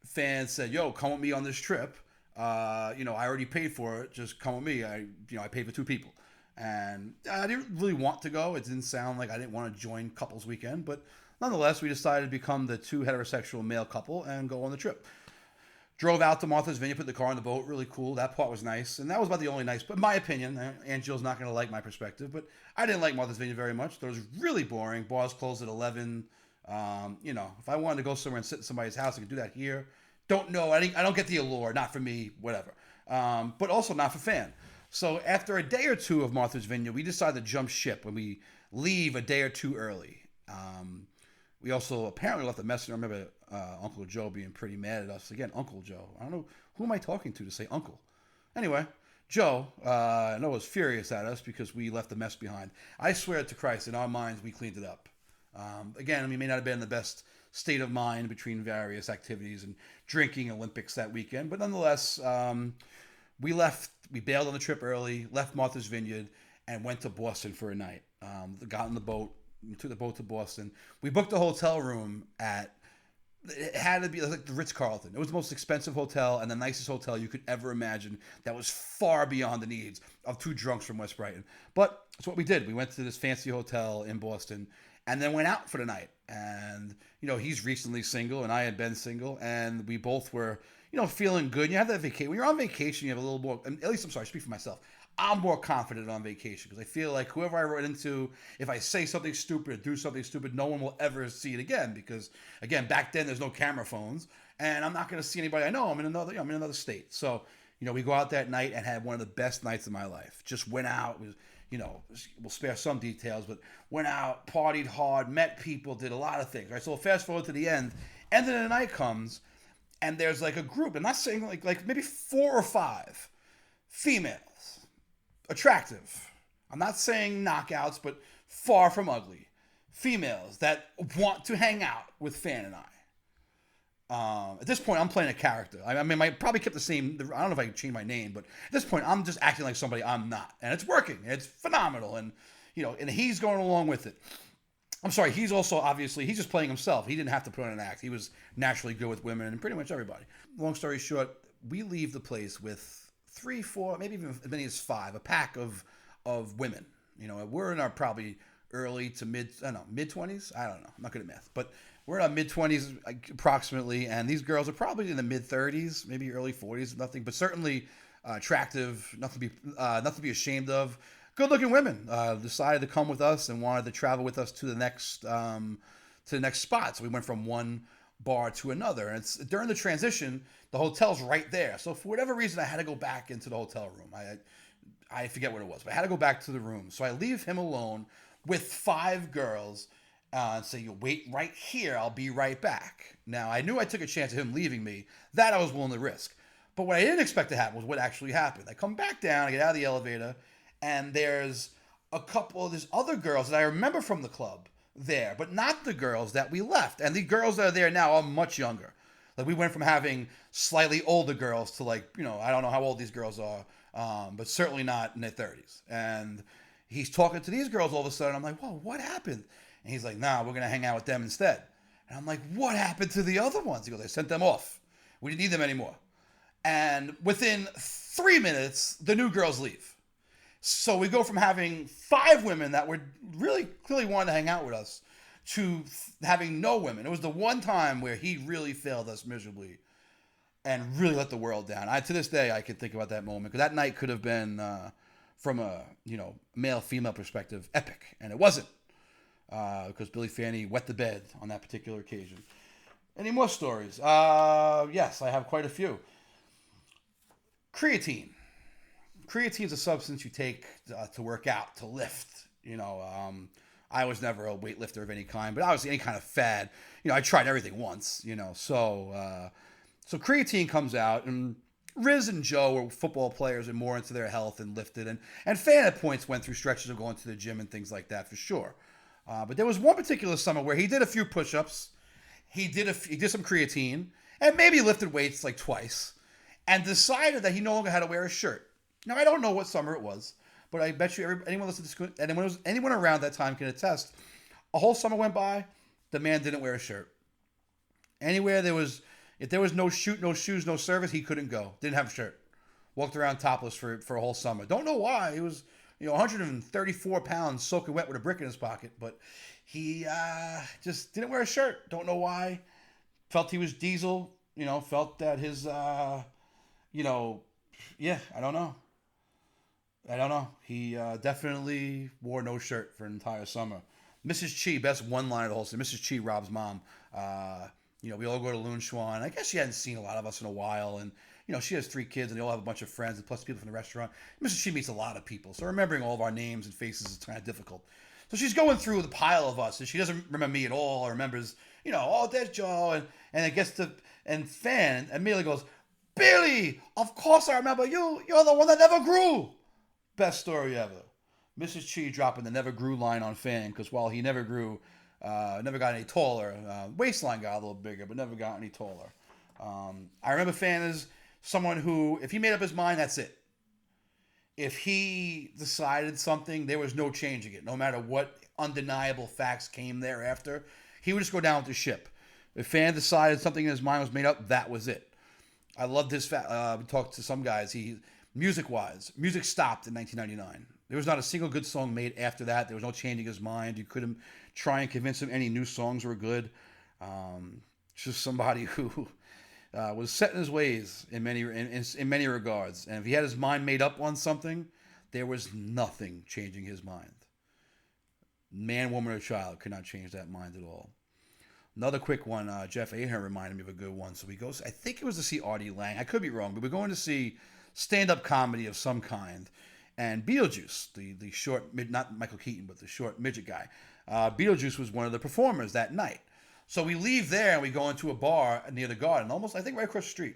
Fan said, yo, come with me on this trip. I already paid for it, just come with me. I paid for two people, and I didn't really want to go. It didn't sound like I didn't want to join couples weekend, but nonetheless, we decided to become the two heterosexual male couple and go on the trip. Drove out to Martha's Vineyard, put the car in the boat, really cool. That part was nice. And that was about the only nice, but in my opinion, Aunt Jill's not going to like my perspective, but I didn't like Martha's Vineyard very much. It was really boring. Bars closed at 11. If I wanted to go somewhere and sit in somebody's house, I could do that here. Don't know. I don't get the allure. Not for me, whatever. But also not for Fan. So after a day or two of Martha's Vineyard, we decided to jump ship when we leave a day or two early. We also apparently left a message. I remember Uncle Joe being pretty mad at us. Again, Uncle Joe. I don't know. Who am I talking to say uncle? Anyway, Joe, I know, was furious at us because we left the mess behind. I swear to Christ, in our minds, we cleaned it up. Again, we may not have been in the best state of mind between various activities and drinking Olympics that weekend. But nonetheless, we bailed on the trip early, left Martha's Vineyard, and went to Boston for a night. Got in the boat. We took the boat to Boston. We booked a hotel room at it had to be like the Ritz-Carlton. It was the most expensive hotel and the nicest hotel you could ever imagine that was far beyond the needs of two drunks from West Brighton. But that's what we did. We went to this fancy hotel in Boston and then went out for the night. And, he's recently single and I had been single and we both were, feeling good. You have that vacation. When you're on vacation, you have a little more, at least I'm sorry, I speak for myself. I'm more confident on vacation because I feel like whoever I run into, if I say something stupid or do something stupid, no one will ever see it again because, again, back then there's no camera phones and I'm not going to see anybody I know. I'm in another state. So, we go out that night and had one of the best nights of my life. Just went out. It was, we'll spare some details, but went out, partied hard, met people, did a lot of things. Right. So fast forward to the end. End of the night comes and there's like a group. I'm not saying like maybe 4 or 5 females. Attractive. I'm not saying knockouts, but far from ugly. Females that want to hang out with Fan and I. At this point, I'm playing a character. I mean, I probably kept the same. I don't know if I can change my name, but at this point, I'm just acting like somebody I'm not, and it's working. It's phenomenal, and and he's going along with it. I'm sorry. He's also obviously he's just playing himself. He didn't have to put on an act. He was naturally good with women and pretty much everybody. Long story short, we leave the place with 3, 4, maybe even as many as 5, a pack of women. We're in our probably early to mid 20s. I don't know. I'm not good at math, but we're in our mid 20s approximately, and these girls are probably in the mid 30s, maybe early 40s, nothing, but certainly attractive, nothing to be ashamed of. Good-looking women decided to come with us and wanted to travel with us to the next spot. So we went from one bar to another, and it's during the transition. The hotel's right there. So for whatever reason, I had to go back into the hotel room. I forget what it was, but I had to go back to the room. So I leave him alone with 5 girls and say, you wait right here. I'll be right back. Now, I knew I took a chance of him leaving me. That I was willing to risk. But what I didn't expect to happen was what actually happened. I come back down, I get out of the elevator, and there's a couple of these other girls that I remember from the club there, but not the girls that we left. And the girls that are there now are much younger. Like we went from having slightly older girls to I don't know how old these girls are, but certainly not in their 30s. And he's talking to these girls all of a sudden. I'm like, whoa, what happened? And he's like, nah, we're going to hang out with them instead. And I'm like, what happened to the other ones? He goes, I sent them off. We didn't need them anymore. And within 3 minutes, the new girls leave. So we go from having 5 women that were really clearly wanting to hang out with us to having no women. It was the one time where he really failed us miserably and really let the world down. To this day, I can think about that moment because that night could have been, from a male-female perspective, epic, and it wasn't because Billy Fani wet the bed on that particular occasion. Any more stories? Yes, I have quite a few. Creatine. Creatine is a substance you take to work out, to lift. I was never a weightlifter of any kind, but obviously any kind of fad. I tried everything once. So creatine comes out, and Riz and Joe were football players and more into their health and lifted, and Fan at points went through stretches of going to the gym and things like that for sure. But there was one particular summer where he did a few push-ups, he did some creatine, and maybe lifted weights like twice, and decided that he no longer had to wear a shirt. Now, I don't know what summer it was, but I bet you anyone around that time can attest. A whole summer went by, the man didn't wear a shirt. If there was no shoot, no shoes, no service, he couldn't go. Didn't have a shirt. Walked around topless for a whole summer. Don't know why. He was 134 pounds soaking wet with a brick in his pocket, but he just didn't wear a shirt. Don't know why. Felt he was diesel. Felt that his I don't know. He definitely wore no shirt for an entire summer. Mrs. Chi, best one line of the whole thing. Mrs. Chi, Rob's mom. We all go to Loon Schwan. I guess she hadn't seen a lot of us in a while, and she has 3 kids, and they all have a bunch of friends, and plus people from the restaurant. Mrs. Chi meets a lot of people, so remembering all of our names and faces is kind of difficult. So she's going through the pile of us, and she doesn't remember me at all, or remembers, there's Joe, and it gets to, and Fan immediately goes, Billy, of course I remember you. You're the one that never grew. Best story ever. Mrs. Chi dropping the never grew line on Fan, because while he never grew, never got any taller, waistline got a little bigger, but never got any taller. I remember Fan as someone who, if he made up his mind, that's it. If he decided something, there was no changing it. No matter what undeniable facts came thereafter, he would just go down with the ship. If fan decided something in his mind was made up, that was it. I loved his. We talked to some guys. Music stopped in 1999. There was not a single good song made after that. There was no changing his mind. You couldn't try and convince him any new songs were good. Just somebody who was set in his ways in many regards. And if he had his mind made up on something, there was nothing changing his mind. Man, woman, or child could not change that mind at all. Another quick one, Jeff Ahern reminded me of a good one. So we go, I think it was to see Artie Lang. I could be wrong, but we're going to see stand-up comedy of some kind. And Beetlejuice, the short, not Michael Keaton, but the short midget guy. Beetlejuice was one of the performers that night. So we leave there and we go into a bar near the Garden, almost, I think, right across the street.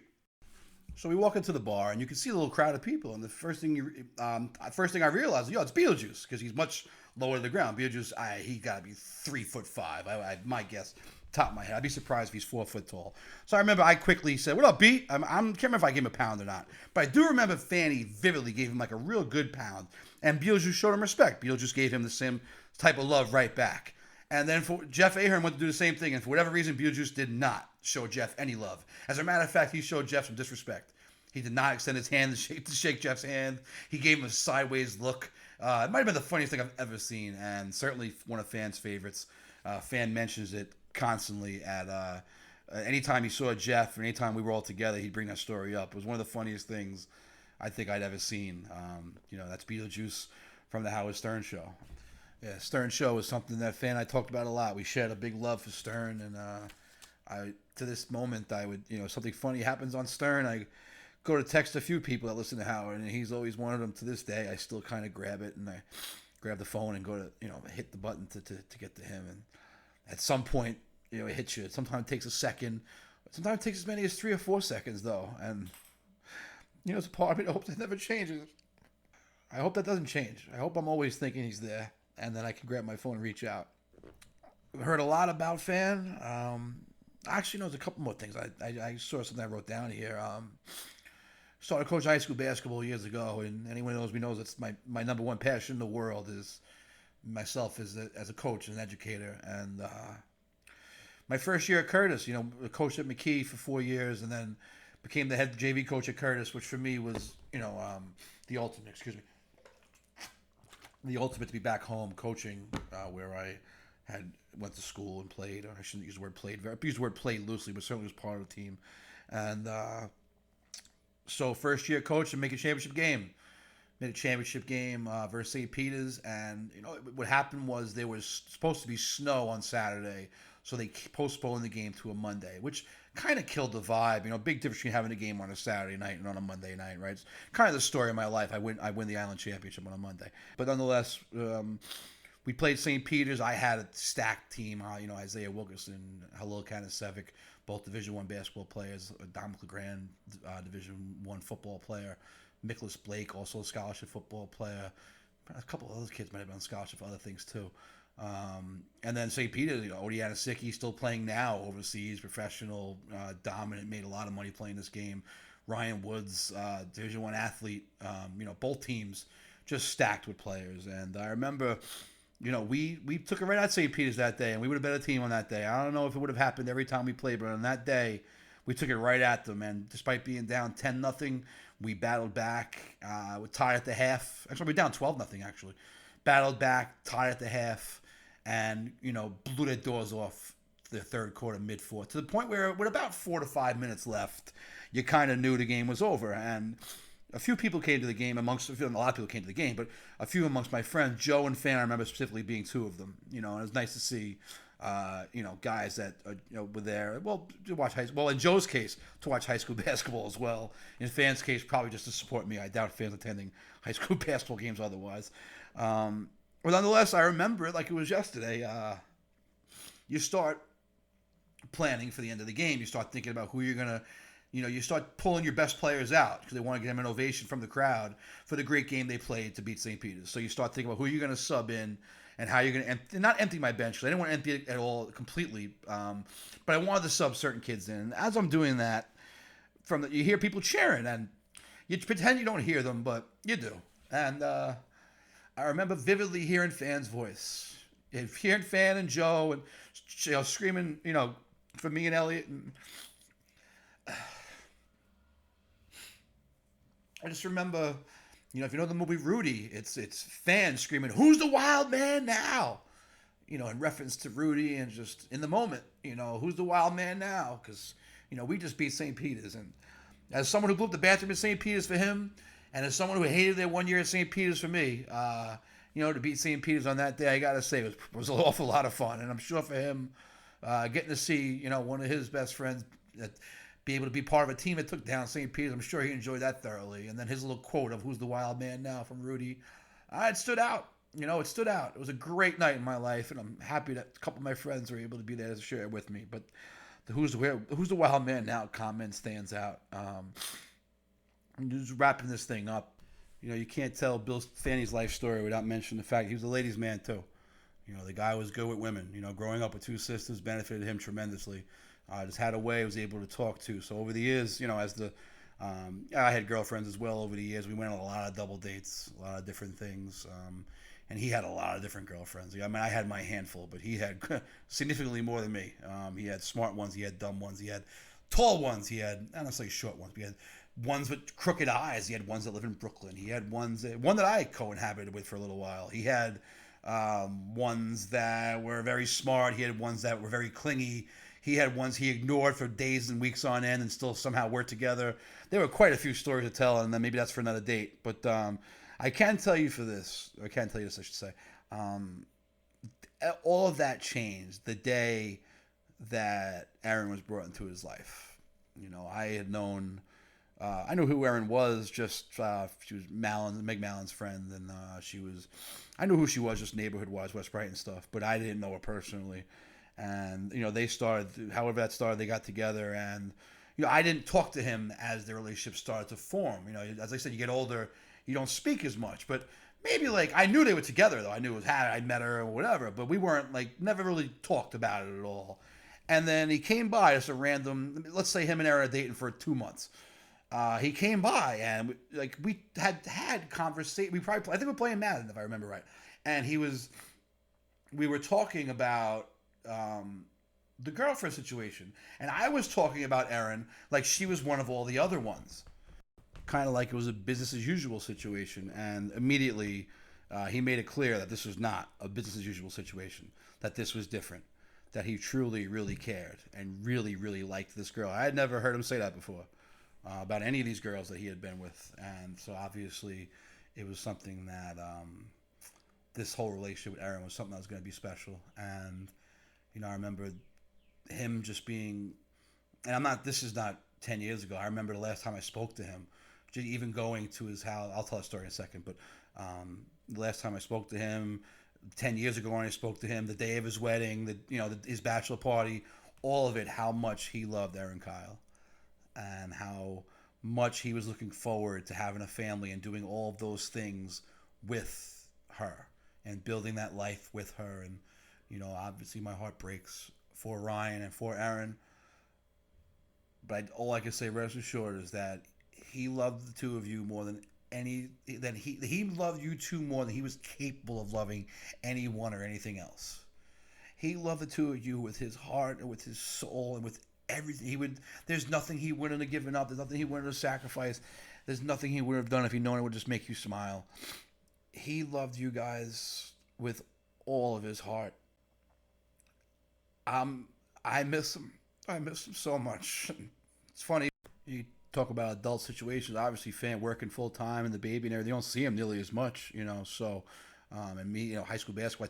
So we walk into the bar and you can see a little crowd of people. And the first thing I realized, it's Beetlejuice, because he's much lower to the ground. Beetlejuice, he got to be 3'5". My guess, top of my head, I'd be surprised if he's 4 foot tall. So I remember I quickly said, "What up, Beat?" I can't remember if I gave him a pound or not, but I do remember Fanny vividly gave him like a real good pound, and Beetlejuice showed him respect. Beetlejuice gave him the same type of love right back. And then for Jeff Ahern went to do the same thing, and for whatever reason, Beetlejuice did not show Jeff any love. As a matter of fact, he showed Jeff some disrespect. He did not extend his hand to shake Jeff's hand. He gave him a sideways look. It might have been the funniest thing I've ever seen, and certainly one of Fan's favorites. Fan mentions it constantly at anytime he saw Jeff or anytime we were all together, he'd bring that story up. It was one of the funniest things I think I'd ever seen. That's Beetlejuice from the Howard Stern Show. Yeah, Stern Show is something that Fan and I talked about a lot. We shared a big love for Stern, and to this moment, I would, something funny happens on Stern, I go to text a few people that listen to Howard, and he's always one of them to this day. I still kind of grab it, and I grab the phone and go to, hit the button to get to him. And at some point, it hits you. Sometimes it takes a second. Sometimes it takes as many as 3 or 4 seconds, though. And, it's a part of me that hopes that never changes. I hope that doesn't change. I hope I'm always thinking he's there, and then I can grab my phone and reach out. I've heard a lot about Fan. Actually, there's a couple more things. I saw something I wrote down here. Started coaching high school basketball years ago, and anyone who knows me knows that's my number one passion in the world is myself as a coach and an educator. And my first year at Curtis, coached at McKee for 4 years, and then became the head JV coach at Curtis, which for me was, the ultimate. The ultimate to be back home coaching, where I had went to school and played. I shouldn't use the word played. I use the word played loosely, but certainly was part of the team. And so first year coach and make a championship game. Made a championship game versus St. Peter's, and what happened was there was supposed to be snow on Saturday, so they postponed the game to a Monday, which kind of killed the vibe. Big difference between having a game on a Saturday night and on a Monday night, right? It's kind of the story of my life. I win the Island Championship on a Monday, but nonetheless, we played St. Peter's. I had a stacked team. Isaiah Wilkerson, Halil Kanasevic, both Division I basketball players. Dominic LeGrand, Division I football player. Nicholas Blake, also a scholarship football player. A couple of other kids might have been on scholarship for other things too. And then St. Peter's, Odi Anasicki, still playing now overseas, professional, dominant, made a lot of money playing this game. Ryan Woods, Division I athlete. Both teams just stacked with players. And I remember, we took it right at St. Peter's that day, and we would have been a team on that day. I don't know if it would have happened every time we played, but on that day, we took it right at them. And despite being down 10-0, we battled back. We tied at the half. Actually, we were down 12-0, actually. Battled back, tied at the half, and, blew their doors off the third quarter, mid-fourth, to the point where with about 4 to 5 minutes left, you kind of knew the game was over. And a few people came to the game, a lot of people came to the game, but a few amongst my friends, Joe and Fan, I remember specifically being two of them. And it was nice to see, guys that were there. Well, to watch high school. Well, in Joe's case, to watch high school basketball as well. In Fan's case, probably just to support me. I doubt Fan's attending high school basketball games otherwise. Well, nonetheless, I remember it like it was yesterday. You start planning for the end of the game. You start thinking about who you're gonna. You start pulling your best players out because they want to get them an ovation from the crowd for the great game they played to beat St. Peter's. So you start thinking about who you're going to sub in and how you're going to not empty my bench, because I didn't want to empty it at all completely, but I wanted to sub certain kids in. And as I'm doing that, you hear people cheering, and you pretend you don't hear them, but you do. And I remember vividly hearing Fan's voice, hearing Fan and Joe and screaming, for me and Elliot. And I just remember, if you know the movie Rudy, it's fans screaming, "Who's the wild man now?" In reference to Rudy, and just in the moment, who's the wild man now? Because, we just beat St. Peter's. And as someone who blew up the bathroom at St. Peter's for him, and as someone who hated their 1 year at St. Peter's for me, to beat St. Peter's on that day, I got to say, it was an awful lot of fun. And I'm sure for him, getting to see, one of his best friends be able to be part of a team that took down St. Peter's, I'm sure he enjoyed that thoroughly. And then his little quote of "Who's the wild man now?" from Rudy, it stood out. It stood out. It was a great night in my life, and I'm happy that a couple of my friends were able to be there to share it with me. But the "Who's the wild man now" comment stands out. Just wrapping this thing up, you can't tell Bill Fani's life story without mentioning the fact he was a ladies' man too. The guy was good with women. Growing up with two sisters benefited him tremendously. Just had a way I was able to talk to. So over the years, I had girlfriends as well over the years. We went on a lot of double dates, a lot of different things. And he had a lot of different girlfriends. I mean, I had my handful, but he had significantly more than me. He had smart ones, he had dumb ones, he had tall ones, he had, I don't say short ones, but he had ones with crooked eyes. He had ones that live in Brooklyn. He had one that I co-inhabited with for a little while. He had ones that were very smart. He had ones that were very clingy. He had ones he ignored for days and weeks on end and still somehow worked together. There were quite a few stories to tell, and then maybe that's for another date. But I can tell you this, I should say. All of that changed the day that Erin was brought into his life. I had known, I knew who Erin was, just she was Meg Mallon's friend, and I knew who she was just neighborhood-wise, West Brighton stuff, but I didn't know her personally. And, they started, however that started, they got together, and, I didn't talk to him as their relationship started to form. As I said, you get older, you don't speak as much, but maybe I knew they were together though. I knew it was I'd met her or whatever, but we weren't never really talked about it at all. And then he came by as a random, let's say him and Erin are dating for 2 months. He came by and we had conversation. I think we were playing Madden if I remember right. And we were talking about the girlfriend situation, and I was talking about Erin like she was one of all the other ones. Kind of like it was a business as usual situation, and immediately he made it clear that this was not a business as usual situation, that this was different, that he truly, really cared and really, really liked this girl. I had never heard him say that before about any of these girls that he had been with, and so obviously it was something that this whole relationship with Erin was something that was going to be special. And I remember him just being, and this is not 10 years ago. I remember the last time I spoke to him, even going to his house. I'll tell a story in a second, but the last time I spoke to him 10 years ago when I spoke to him, the day of his wedding, his bachelor party, all of it, how much he loved Erin Kyle and how much he was looking forward to having a family and doing all of those things with her and building that life with her. And, obviously my heart breaks for Ryan and for Erin, but all I can say rest assured is that he loved the two of you more than he loved you two more than he was capable of loving anyone or anything else. He loved the two of you with his heart and with his soul and with everything. There's nothing he wouldn't have given up. There's nothing he wouldn't have sacrificed. There's nothing he would have done if he known it would just make you smile. He loved you guys with all of his heart. I miss him. I miss him so much. It's funny. You talk about adult situations. Obviously, fan working full time and the baby and everything. You don't see him nearly as much, So, and me, high school basketball,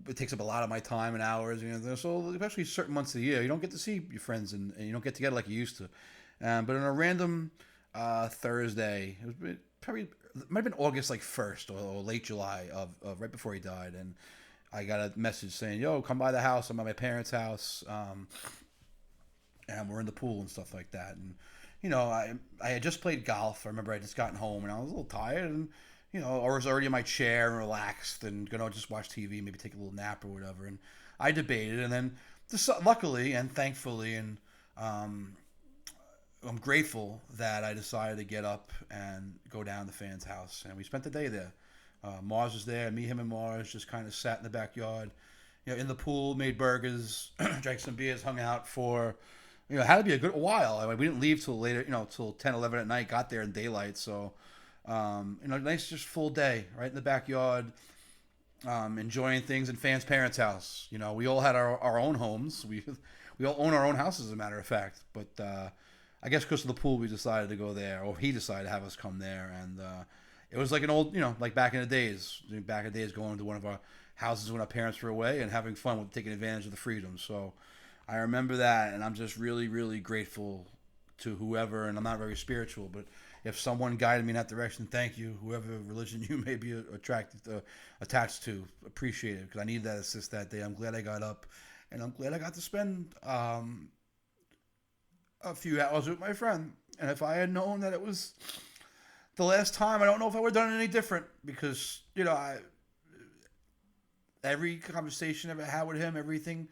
it takes up a lot of my time and hours. So especially certain months of the year, you don't get to see your friends and you don't get together like you used to. But on a random Thursday, it might have been August 1st or late July of right before he died, and I got a message saying, "Yo, come by the house. I'm at my parents' house, and we're in the pool and stuff like that." And I had just played golf. I remember I had just gotten home and I was a little tired, and I was already in my chair and relaxed and gonna just watch TV, maybe take a little nap or whatever. And I debated, and then luckily and thankfully, and I'm grateful that I decided to get up and go down to Fan's house, and we spent the day there. Mars was there. Me, him, and Mars just kind of sat in the backyard, in the pool, made burgers, drank some beers, hung out for, it had to be a good while. I mean, we didn't leave till later, till 10, 11 at night, got there in daylight. So, nice just full day right in the backyard, enjoying things in Fan's parents' house. We all had our own homes. We all own our own houses, as a matter of fact. But I guess because of the pool, we decided to go there, or he decided to have us come there. And it was like an old, like back in the days. Going to one of our houses when our parents were away and having fun with taking advantage of the freedom. So I remember that, and I'm just really, really grateful to whoever, and I'm not very spiritual, but if someone guided me in that direction, thank you. Whoever religion you may be attached to, appreciate it, because I needed that assist that day. I'm glad I got up, and I'm glad I got to spend a few hours with my friend. And if I had known that it was the last time, I don't know if I would have done it any different, because, every conversation I ever had with him, everything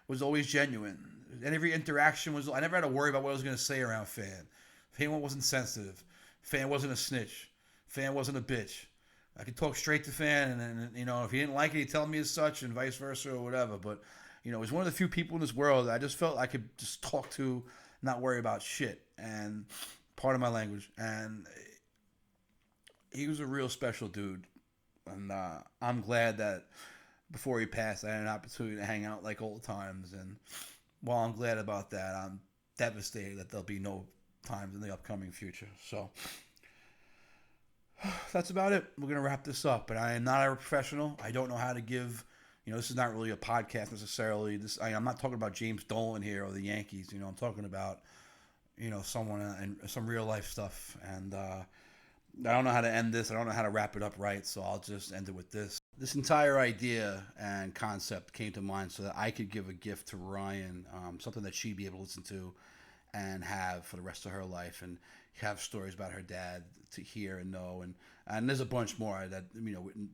was always genuine. And every interaction I never had to worry about what I was going to say around Fan. Fan wasn't sensitive. Fan wasn't a snitch. Fan wasn't a bitch. I could talk straight to Fan, and if he didn't like it, he'd tell me as such, and vice versa, or whatever. But, he's one of the few people in this world that I just felt I could just talk to, not worry about shit. And part of my language. And he was a real special dude. And I'm glad that before he passed, I had an opportunity to hang out like old times. And while I'm glad about that, I'm devastated that there'll be no times in the upcoming future. So that's about it. We're going to wrap this up. But I am not a professional. I don't know how to give, this is not really a podcast necessarily. I'm not talking about James Dolan here or the Yankees. I'm talking about, someone and some real life stuff. And I don't know how to end this. I don't know how to wrap it up right. So I'll just end it with this. This entire idea and concept came to mind so that I could give a gift to Ryan, something that she'd be able to listen to and have for the rest of her life, and have stories about her dad to hear and know. And there's a bunch more that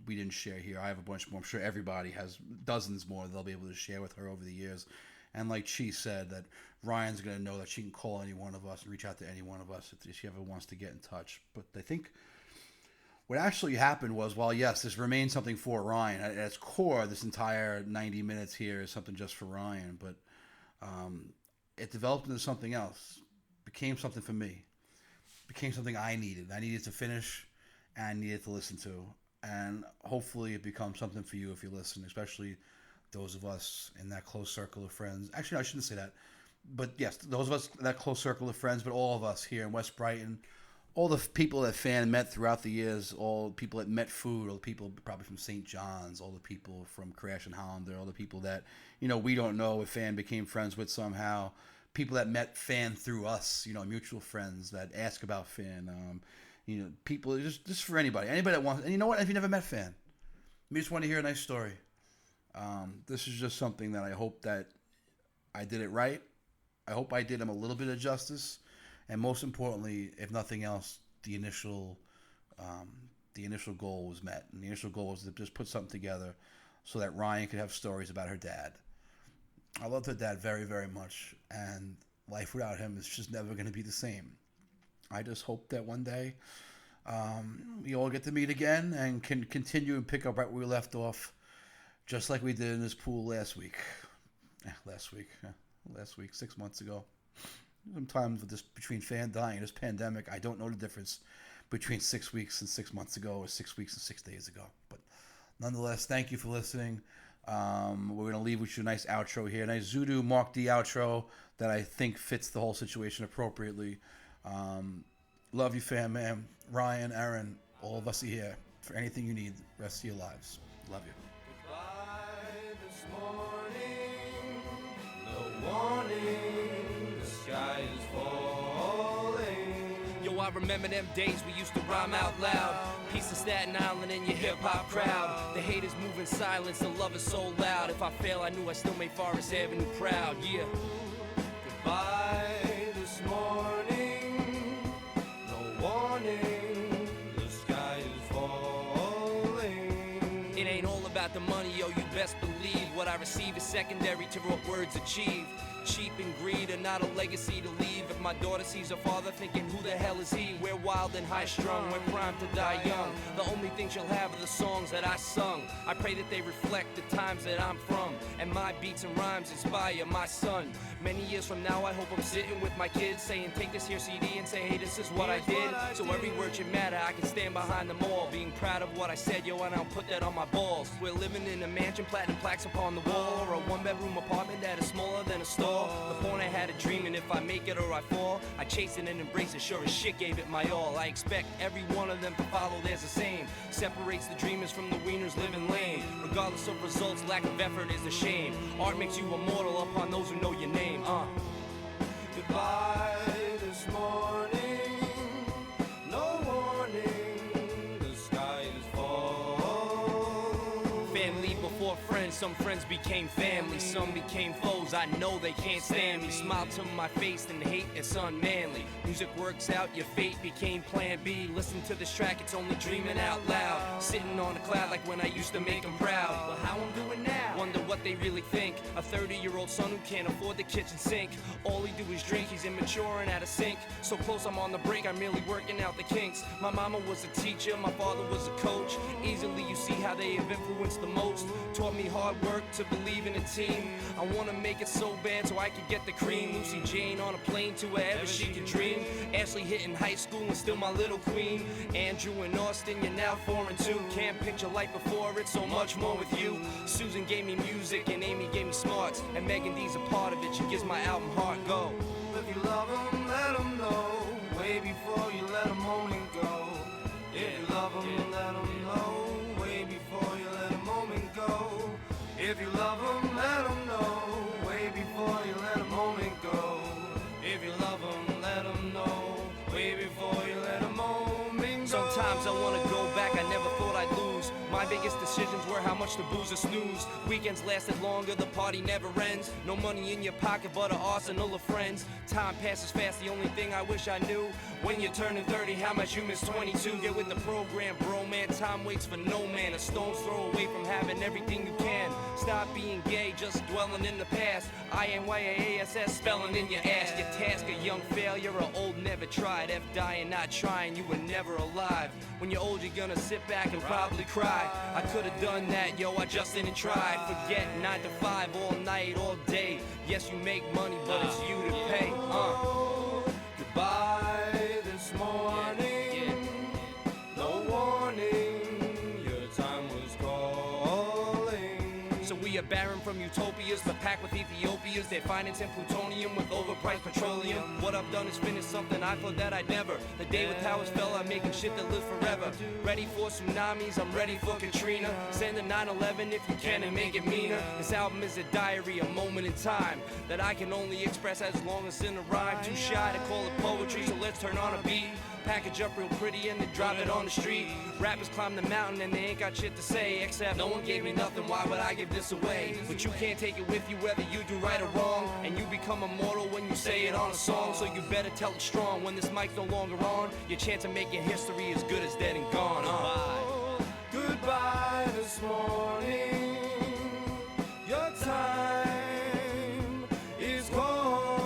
we didn't share here. I have a bunch more. I'm sure everybody has dozens more they'll be able to share with her over the years. And like she said, that Ryan's going to know that she can call any one of us and reach out to any one of us if she ever wants to get in touch. But I think what actually happened was, while yes, this remains something for Ryan, at its core, this entire 90 minutes here is something just for Ryan, but it developed into something else, became something for me, became something I needed. I needed to finish, and I needed to listen to, and hopefully it becomes something for you if you listen, especially those of us in that close circle of friends. Actually, no, I shouldn't say that, but yes, those of us in that close circle of friends, but all of us here in West Brighton, all the people that Fan met throughout the years, all the people that met Food, all the people probably from St. John's, all the people from Crash and Hollander, all the people that, we don't know if Fan became friends with somehow, people that met Fan through us, mutual friends that ask about Fan, people, just for anybody that wants, and you know what, if you never met Fan, you just want to hear a nice story. This is just something that I hope that I did it right. I hope I did him a little bit of justice. And most importantly, if nothing else, the initial goal was met. And the initial goal was to just put something together so that Ryan could have stories about her dad. I loved her dad very, very much. And life without him is just never going to be the same. I just hope that one day we all get to meet again and can continue and pick up right where we left off, just like we did in this pool last week. 6 months ago. Sometimes with this, between Fan dying and this pandemic, I don't know the difference between 6 weeks and 6 months ago or 6 weeks and 6 days ago. But nonetheless, thank you for listening. We're going to leave with you a nice outro here. A nice Zudu Mark D outro that I think fits the whole situation appropriately. Love you, Fan Man. Ryan, Aaron, all of us are here for anything you need the rest of your lives. Love you. Goodbye this morning, no warning, the sky is falling. Yo, I remember them days we used to rhyme out loud. Piece of Staten Island in your hip-hop crowd. The haters move in silence, the love is so loud. If I fail, I knew I still made Forest Avenue proud, yeah. Goodbye this morning, no warning, the sky is falling. It ain't all about the money, yo, you best believe what I receive is secondary to what words achieve. cheap and greed are not a legacy to leave. If my daughter sees her father thinking, who the hell is he? We're wild and high-strung, we're primed to die young. The only thing she'll have are the songs that I sung. I pray that they reflect the times that I'm from, and my beats and rhymes inspire my son. Many years from now, I hope I'm sitting with my kids saying, take this here CD and say, hey, this is what I did. So every word should matter, I can stand behind them all, being proud of what I said, yo, and I'll put that on my balls. We're living in a mansion, platinum plaques upon the wall, or a one-bedroom apartment that is smaller than a store. The point I had a dream, and if I make it or I fall, I chase it and embrace it, sure as shit gave it my all. I expect every one of them to follow theirs the same. Separates the dreamers from the wieners living lame. Regardless of results, lack of effort is a shame. Art makes you immortal upon those who know your name. Goodbye this morning, no warning, the sky is falling. Family before friends, some friends became family, some became foes. I know they can't stand me. Smile to my face and hate, it's unmanly. Music works out, your fate became plan B. Listen to this track, it's only dreaming out loud. Sitting on a cloud like when I used to make them proud. Well, how I'm doing now? Wonder what they really think. A 30-year-old son who can't afford the kitchen sink. All he do is drink, he's immature and out of sync. So close I'm on the brink, I'm merely working out the kinks. My mama was a teacher, my father was a coach. Easily you see how they have influenced the most. Taught me hard work to believe in a team. I wanna make it so bad so I can get the cream. Lucy Jane on a plane to wherever she can dream. Ashley hitting high school and still my little queen. Andrew and Austin, you're now 4 and 2. Can't picture life before it, so much more with you. Susan gave me music and Amy gave me smarts, and Megan D's a part of it, she gives my album heart. Go. If you love them, let them know, way before you let a moment go. If you love them, let them know, way before you let a moment go. If you love them, let them know, way before you let a moment go. If you love them, let them know, way before you let a moment go. Sometimes I wanna go back, I never thought I'd lose. My biggest decisions were how much to booze or snooze. Weekends lasted longer, the party never ends. No money in your pocket but an arsenal of friends. Time passes fast, the only thing I wish I knew. When you're turning 30, how much you miss 22. Get with the program, bro, man, time waits for no man. A stone's throw away from having everything you can. Stop being gay, just dwelling in the past. INYAASS spelling in your ass. Your task, a young failure, or old never tried. F dying, not trying, you were never alive. When you're old, you're gonna sit back and probably cry. I could've done that, yo, I just didn't try. Forget 9 to 5, all night, all day. Yes, you make money, but it's you to pay. Goodbye this morning, no warning, your time was calling. So we are barren from utopias, but packed with Ethiopias. They're financing plutonium with overpriced petroleum. What I've done is finish something I thought that I'd never. The day with Towers fell, I'm making shit that lives forever. Ready for tsunamis, I'm ready for Katrina. Send a 9/11 if you can and make it meaner. This album is a diary, a moment in time that I can only express as long as in a rhyme. Too shy to call it poetry, so let's turn on a beat. Package up real pretty and then drop it on the street. Rappers climb the mountain and they ain't got shit to say, except no one gave me nothing, why would I give this away? But you can't take it with you whether you do right or wrong, and you become immortal when you say it on a song. So you better tell it strong when this mic's no longer on. Your chance of making history is good as dead and gone. Goodbye this morning, your time is calling.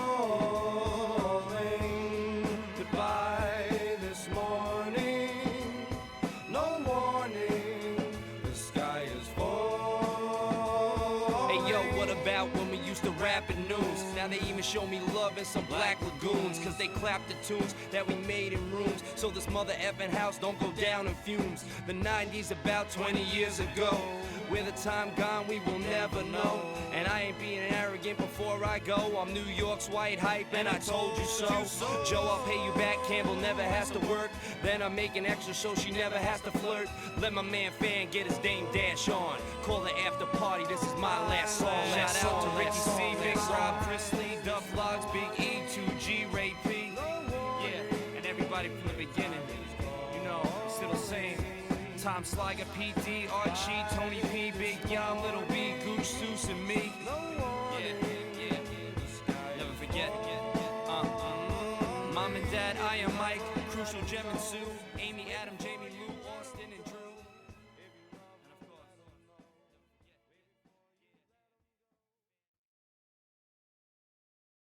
Goodbye this morning, no warning, the sky is falling. Hey yo, what about when we used to rap in news? Now they even show me love in some black lagoons, cause they clap the tunes that we made in rooms, so this mother effing house don't go down in fumes. The 90s about 20 years ago, where the time gone we will never know. And I ain't being arrogant before I go, I'm New York's white hype and I told you so. Joe, I'll pay you back, Campbell never has to work. Then I'm making extra so she never has to flirt. Let my man Fan get his Dame Dash on. Call the after party, this is my last song. Shout out to Ricky C, Big Rob, Chrisley, Duff Logs, Big E, 2G, Ray P. Yeah, and everybody from the beginning. You know, still the same. Tom Sliger, PD, Archie, Tony P, Big Young, Little B, Gooch, Seuss, and me. Yeah. Never forget. Mom and Dad, I am Mike, Crucial, Gem and Sue, Amy, Adam, Jamie, Lou, Austin, and